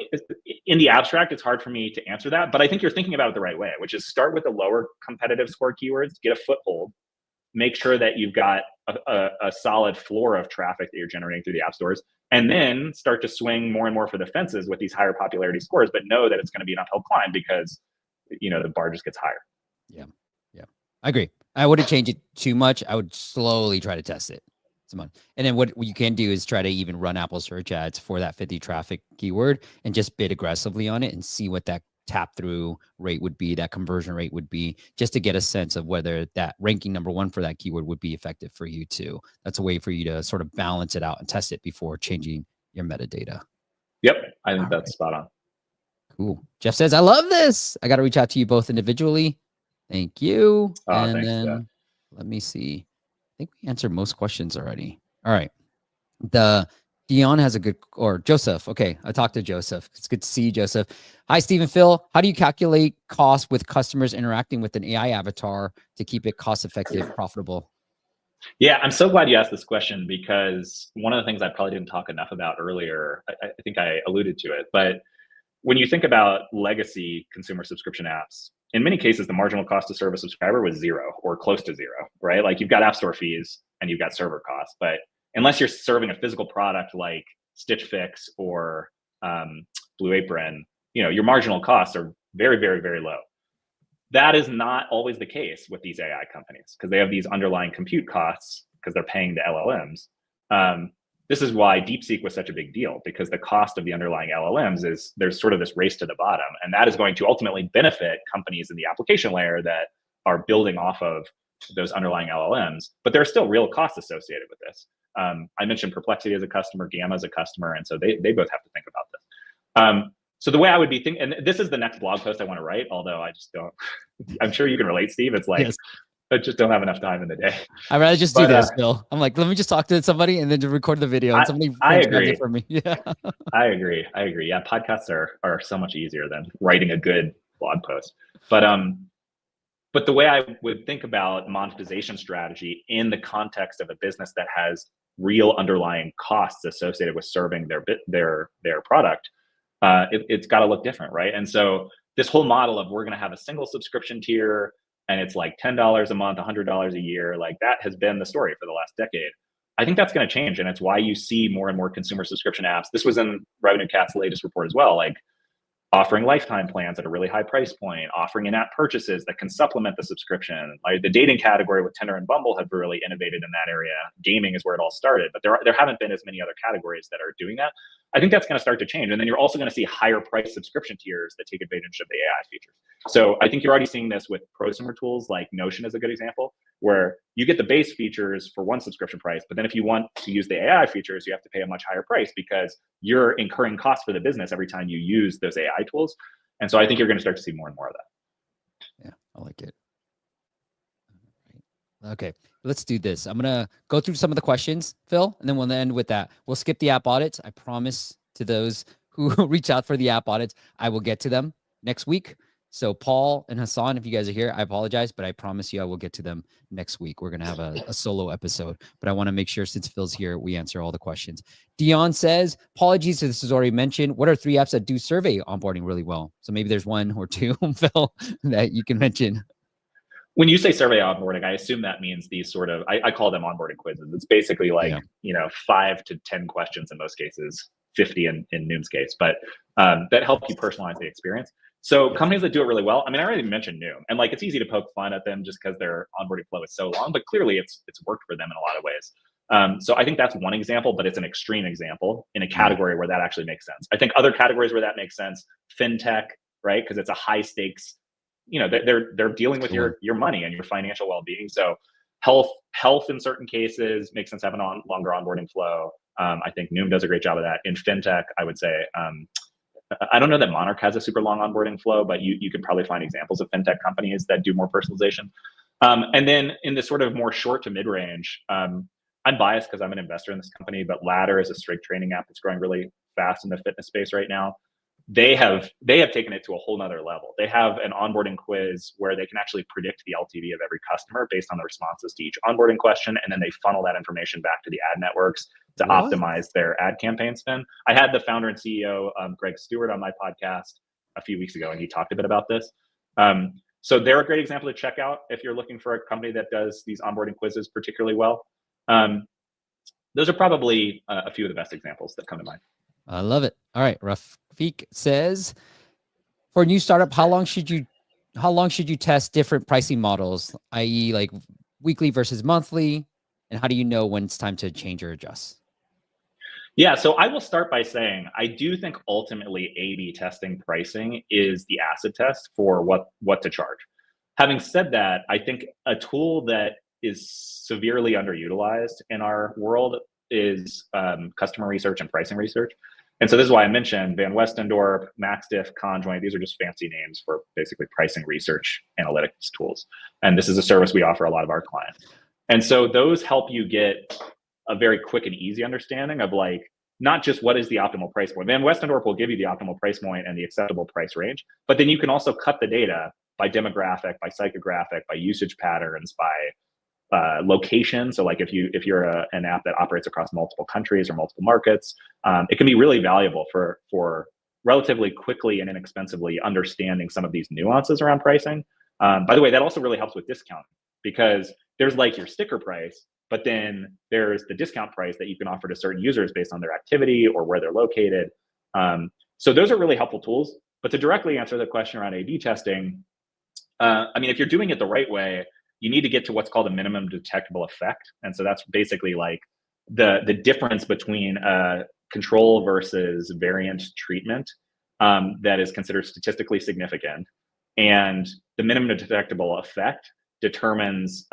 in the abstract, it's hard for me to answer that, but I think you're thinking about it the right way, which is start with the lower competitive score keywords, get a foothold, make sure that you've got a solid floor of traffic that you're generating through the app stores, and then start to swing more and more for the fences with these higher popularity scores, but know that it's going to be an uphill climb because, the bar just gets higher. Yeah. I agree. I wouldn't change it too much. I would slowly try to test it. a month. And then what you can do is try to even run Apple search ads for that 50 traffic keyword and just bid aggressively on it and see what that tap through rate would be, that conversion rate would be, just to get a sense of whether that ranking number one for that keyword would be effective for you too. That's a way for you to sort of balance it out and test it before changing your metadata. Yep, I think All that's right. spot on. Cool. Jeff says, I love this. I got to reach out to you both individually. Thank you. Oh, And thanks, then Jeff. let me see. I think we answered most questions already. All right. The Dion has a good, or Joseph. Okay. I talked to Joseph. It's good to see you, Joseph. Hi, Stephen Phil. How do you calculate cost with customers interacting with an AI avatar to keep it cost effective, profitable? Yeah, I'm so glad you asked this question, because one of the things I probably didn't talk enough about earlier, I think I alluded to it, but when you think about legacy consumer subscription apps, in many cases, the marginal cost to serve a subscriber was zero or close to zero, right? Like, you've got app store fees and you've got server costs, but unless you're serving a physical product like Stitch Fix or Blue Apron, your marginal costs are very, very, very low. That is not always the case with these AI companies, because they have these underlying compute costs because they're paying the LLMs. This is why DeepSeek was such a big deal, because the cost of the underlying LLMs is, there's sort of this race to the bottom, and that is going to ultimately benefit companies in the application layer that are building off of those underlying LLMs. But there are still real costs associated with this. I mentioned Perplexity as a customer, Gamma as a customer, and so they both have to think about this. So the way I would be thinking, and this is the next blog post I want to write, although I just don't, I'm sure you can relate, Steve. It's like, Yes. I just don't have enough time in the day. I'd rather just do this, Bill. I'm like, let me just talk to somebody and then just record the video, and somebody transcribes it for me. Yeah. I agree. Yeah, podcasts are so much easier than writing a good blog post. But the way I would think about monetization strategy in the context of a business that has real underlying costs associated with serving their product, it's got to look different, right? And so this whole model of, we're going to have a single subscription tier and it's like $10 a month, $100 a year, like, that has been the story for the last decade. I think that's going to change, and it's why you see more and more consumer subscription apps. This was in Revenue Cat's latest report as well, like offering lifetime plans at a really high price point, offering in-app purchases that can supplement the subscription. Like, the dating category with Tinder and Bumble have really innovated in that area. Gaming is where it all started, but there haven't been as many other categories that are doing that. I think that's going to start to change. And then you're also going to see higher price subscription tiers that take advantage of the AI features. So I think you're already seeing this with prosumer tools, like Notion is a good example, where you get the base features for one subscription price, but then if you want to use the AI features, you have to pay a much higher price, because you're incurring costs for the business every time you use those AI tools. And so I think you're going to start to see more and more of that. Yeah, I like it. Okay, let's do this. I'm going to go through some of the questions, Phil, and then we'll end with that. We'll skip the app audits. I promise to those who reach out for the app audits, I will get to them next week. So Paul and Hassan, if you guys are here, I apologize, but I promise you I will get to them next week. We're going to have a solo episode, but I want to make sure, since Phil's here, we answer all the questions. Dion says, apologies if this was already mentioned. What are 3 apps that do survey onboarding really well? So maybe there's 1 or 2, Phil, that you can mention. When you say survey onboarding, I assume that means these sort of, I call them onboarding quizzes. It's basically like, 5 to 10 questions in most cases, 50 in Noom's case, but that help you personalize the experience. So companies that do it really well, I mean, I already mentioned Noom, and like, it's easy to poke fun at them just because their onboarding flow is so long, but clearly it's worked for them in a lot of ways. So I think that's one example, but it's an extreme example in a category where that actually makes sense. I think other categories where that makes sense, fintech, right? Because it's a high stakes, they're dealing with your money and your financial well-being. So health in certain cases makes sense having a longer onboarding flow. I think Noom does a great job of that. In fintech, I would say, I don't know that Monarch has a super long onboarding flow, but you can probably find examples of fintech companies that do more personalization. And then in the sort of more short to mid-range, I'm biased because I'm an investor in this company, but Ladder is a strength training app that's growing really fast in the fitness space right now. They have taken it to a whole nother level. They have an onboarding quiz where they can actually predict the LTV of every customer based on the responses to each onboarding question, and then they funnel that information back to the ad networks to optimize their ad campaign spend. I had the founder and CEO, Greg Stewart, on my podcast a few weeks ago, and he talked a bit about this. So they're a great example to check out if you're looking for a company that does these onboarding quizzes particularly well. Those are probably a few of the best examples that come to mind. I love it. All right. Rafiq says, for a new startup, how long should you test different pricing models, i.e. like weekly versus monthly? And how do you know when it's time to change or adjust? Yeah, so I will start by saying I do think ultimately A/B testing pricing is the acid test for what to charge. Having said that, I think a tool that is severely underutilized in our world is customer research and pricing research. And so this is why I mentioned Van Westendorp, MaxDiff, Conjoint. These are just fancy names for basically pricing research analytics tools. And this is a service we offer a lot of our clients. And so those help you get a very quick and easy understanding of like not just what is the optimal price point. Van Westendorp will give you the optimal price point and the acceptable price range, but then you can also cut the data by demographic, by psychographic, by usage patterns, by location. So like if you're an app that operates across multiple countries or multiple markets, it can be really valuable for relatively quickly and inexpensively understanding some of these nuances around pricing. By the way, that also really helps with discounting because there's like your sticker price, but then there's the discount price that you can offer to certain users based on their activity or where they're located. So those are really helpful tools. But to directly answer the question around A/B testing, I mean, if you're doing it the right way, you need to get to what's called a minimum detectable effect. And so that's basically like the difference between control versus variant treatment that is considered statistically significant. And the minimum detectable effect determines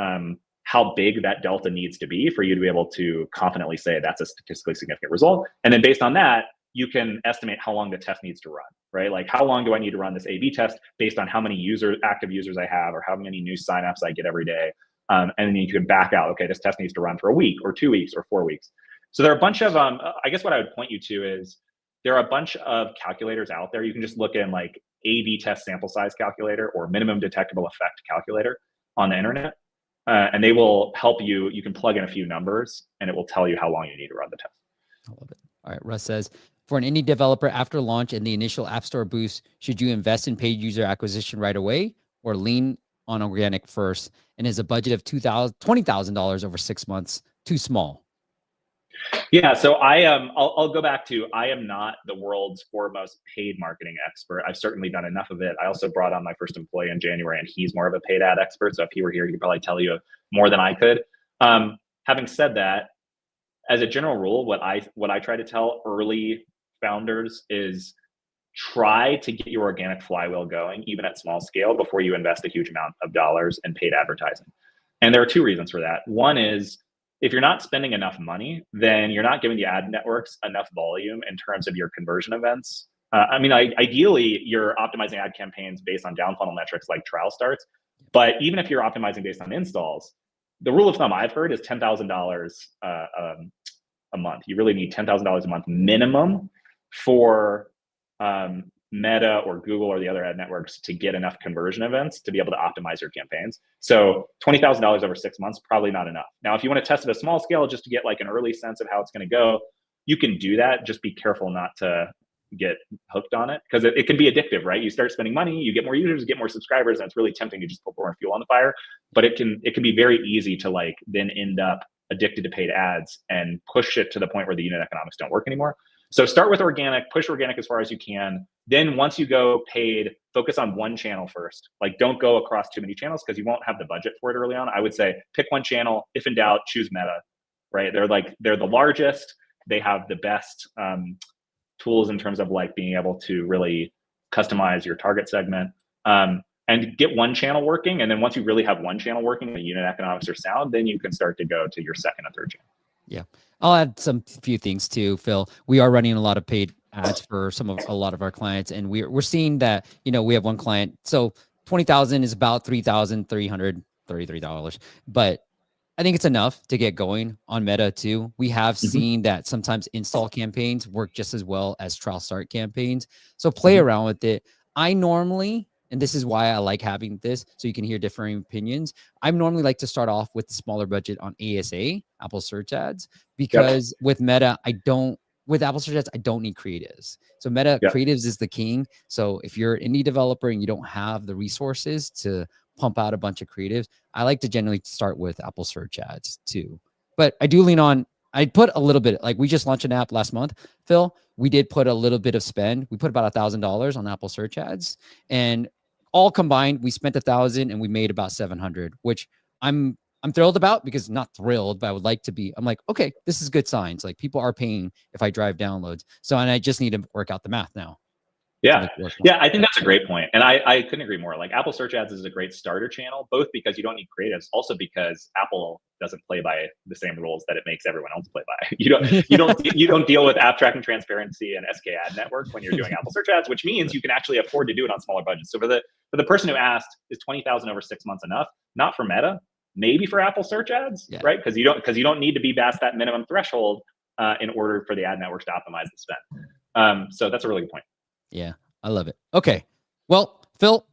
how big that delta needs to be for you to be able to confidently say that's a statistically significant result. And then based on that, you can estimate how long the test needs to run, right? Like how long do I need to run this A/B test based on how many active users I have or how many new signups I get every day. And then you can back out, okay, this test needs to run for a week or 2 weeks or 4 weeks. So there are a bunch of, I guess what I would point you to is there are a bunch of calculators out there. You can just look in like A/B test sample size calculator or minimum detectable effect calculator on the internet. And they will help you. You can plug in a few numbers and it will tell you how long you need to run the test. I love it. All right. Russ says, for an indie developer after launch and the initial App Store boost, should you invest in paid user acquisition right away or lean on organic first? And is a budget of $20,000 over 6 months too small? Yeah, so I'll go back to I am not the world's foremost paid marketing expert. I've certainly done enough of it. I also brought on my first employee in January, and he's more of a paid ad expert. So if he were here, he'd probably tell you more than I could. Having said that, as a general rule, what I try to tell early founders is try to get your organic flywheel going, even at small scale, before you invest a huge amount of dollars in paid advertising. And there are two reasons for that. One is if you're not spending enough money, then you're not giving the ad networks enough volume in terms of your conversion events. Ideally, you're optimizing ad campaigns based on down funnel metrics like trial starts. But even if you're optimizing based on installs, the rule of thumb I've heard is $10,000 a month. You really need $10,000 a month minimum for Meta or Google or the other ad networks to get enough conversion events to be able to optimize your campaigns. So $20,000 over 6 months, probably not enough. Now, if you want to test at a small scale just to get like an early sense of how it's going to go, you can do that. Just be careful not to get hooked on it because it can be addictive, right? You start spending money, you get more users, get more subscribers, and it's really tempting to just put more fuel on the fire. But it can be very easy to like then end up addicted to paid ads and push it to the point where the unit economics don't work anymore. So start with organic, push organic as far as you can. Then once you go paid, focus on one channel first. Like don't go across too many channels because you won't have the budget for it early on. I would say pick one channel. If in doubt, choose Meta, right? They're the largest. They have the best tools in terms of like being able to really customize your target segment and get one channel working. And then once you really have one channel working, the unit economics are sound, then you can start to go to your second and third channel. Yeah. I'll add few things too, Phil. We are running a lot of paid ads for a lot of our clients, and we're seeing that, we have one client. So 20,000 is about $3,333. But I think it's enough to get going on Meta too. We have seen that sometimes install campaigns work just as well as trial start campaigns. So play around with it. I normally, and this is why I like having this, so you can hear differing opinions. I normally like to start off with the smaller budget on ASA, Apple Search Ads, because with Meta, with Apple Search Ads, I don't need creatives. So Meta creatives is the king. So if you're an indie developer and you don't have the resources to pump out a bunch of creatives, I like to generally start with Apple Search Ads too. But I do lean on, I put a little bit, like we just launched an app last month, Phil. We did put a little bit of spend. We put about $1,000 on Apple Search Ads, and all combined, we spent 1,000 and we made about 700, which I'm I'm thrilled about, because not thrilled, but I would like to be. I'm like, okay, this is good signs. Like people are paying if I drive downloads. So, and I just need to work out the math now. Yeah. Yeah, I think that's a great point. And I couldn't agree more. Like Apple Search Ads is a great starter channel, both because you don't need creatives, also because Apple doesn't play by the same rules that it makes everyone else play by. You don't deal with app tracking transparency and SK ad network when you're doing Apple Search Ads, which means you can actually afford to do it on smaller budgets. So for the person who asked, is 20,000 over 6 months enough? Not for Meta, maybe for Apple Search Ads, right? Because you don't need to be past that minimum threshold in order for the ad networks to optimize the spend. So that's a really good point. Yeah, I love it. Okay. Well, Phil,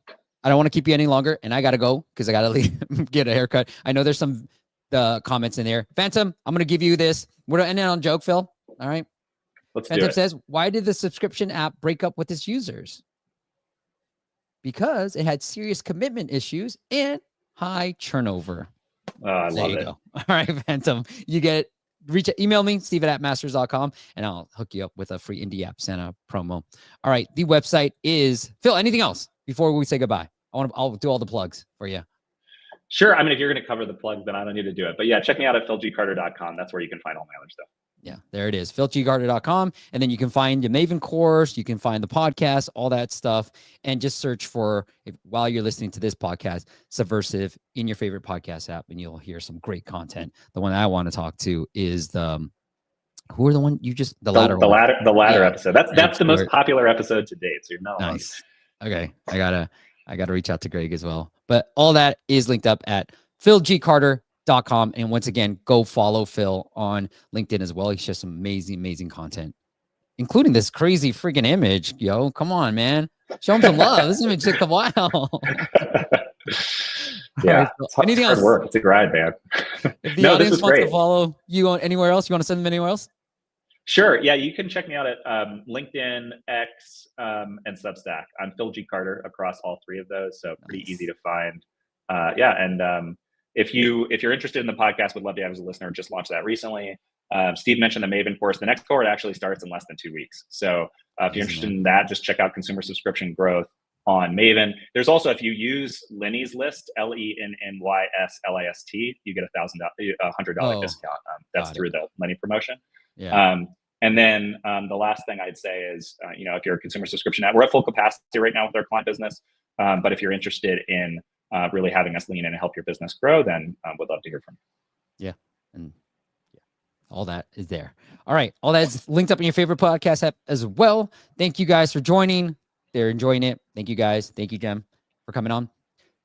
I don't want to keep you any longer, and I got to go because I got to leave, get a haircut. I know there's some comments in there. Phantom, I'm going to give you this. We're going to end it on a joke, Phil. All right. Phantom says, why did the subscription app break up with its users? Because it had serious commitment issues and high turnover. I love it. Go. All right, Phantom. You get email me, steven@masters.com, and I'll hook you up with a free Indie App Santa promo. All right, the website is Phil. Anything else before we say goodbye? I'll do all the plugs for you. Sure. I mean, if you're going to cover the plugs, then I don't need to do it. But yeah, check me out at philgcarter.com. That's where you can find all my other stuff. Yeah, there it is, philgcarter.com. And then you can find the Maven course, you can find the podcast, all that stuff. And just search for, while you're listening to this podcast, Subversive in your favorite podcast app, and you'll hear some great content. The one I want to talk to is the ladder episode. That's the most popular episode to date. So you're not nice. Okay. I gotta reach out to Greg as well. But all that is linked up at philgcarter.com. And once again, go follow Phil on LinkedIn as well. He shares some amazing content, including this crazy freaking image. Yo, come on, man. Show him some love. This image took a while. Yeah. Right, anything else? Work. It's a grind, man. If the audience wants to follow you on anywhere else, you want to send them anywhere else? Sure. Yeah, you can check me out at LinkedIn, X, and Substack. I'm Phil G. Carter across all three of those, so pretty easy to find. If you're interested in the podcast, would love to have as a listener. Just launched that recently. Steve mentioned the Maven course. The next cohort actually starts in less than 2 weeks. So if you're interested in that, just check out consumer subscription growth on Maven. There's also, if you use Lenny's list, LENNYSLIST, you get $100 discount. That's through the Lenny promotion. Yeah. And then the last thing I'd say is, if you're a consumer subscription app, we're at full capacity right now with our client business. But if you're interested in really having us lean in and help your business grow, then would love to hear from you. Yeah. And all that is there. All right. All that is linked up in your favorite podcast app as well. Thank you guys for joining. They're enjoying it. Thank you guys. Thank you, Jem, for coming on.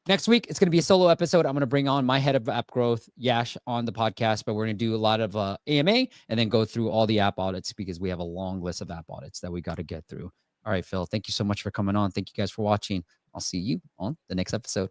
Next week, it's going to be a solo episode. I'm going to bring on my head of app growth, Yash, on the podcast, but we're going to do a lot of AMA and then go through all the app audits because we have a long list of app audits that we got to get through. All right, Phil, thank you so much for coming on. Thank you guys for watching. I'll see you on the next episode.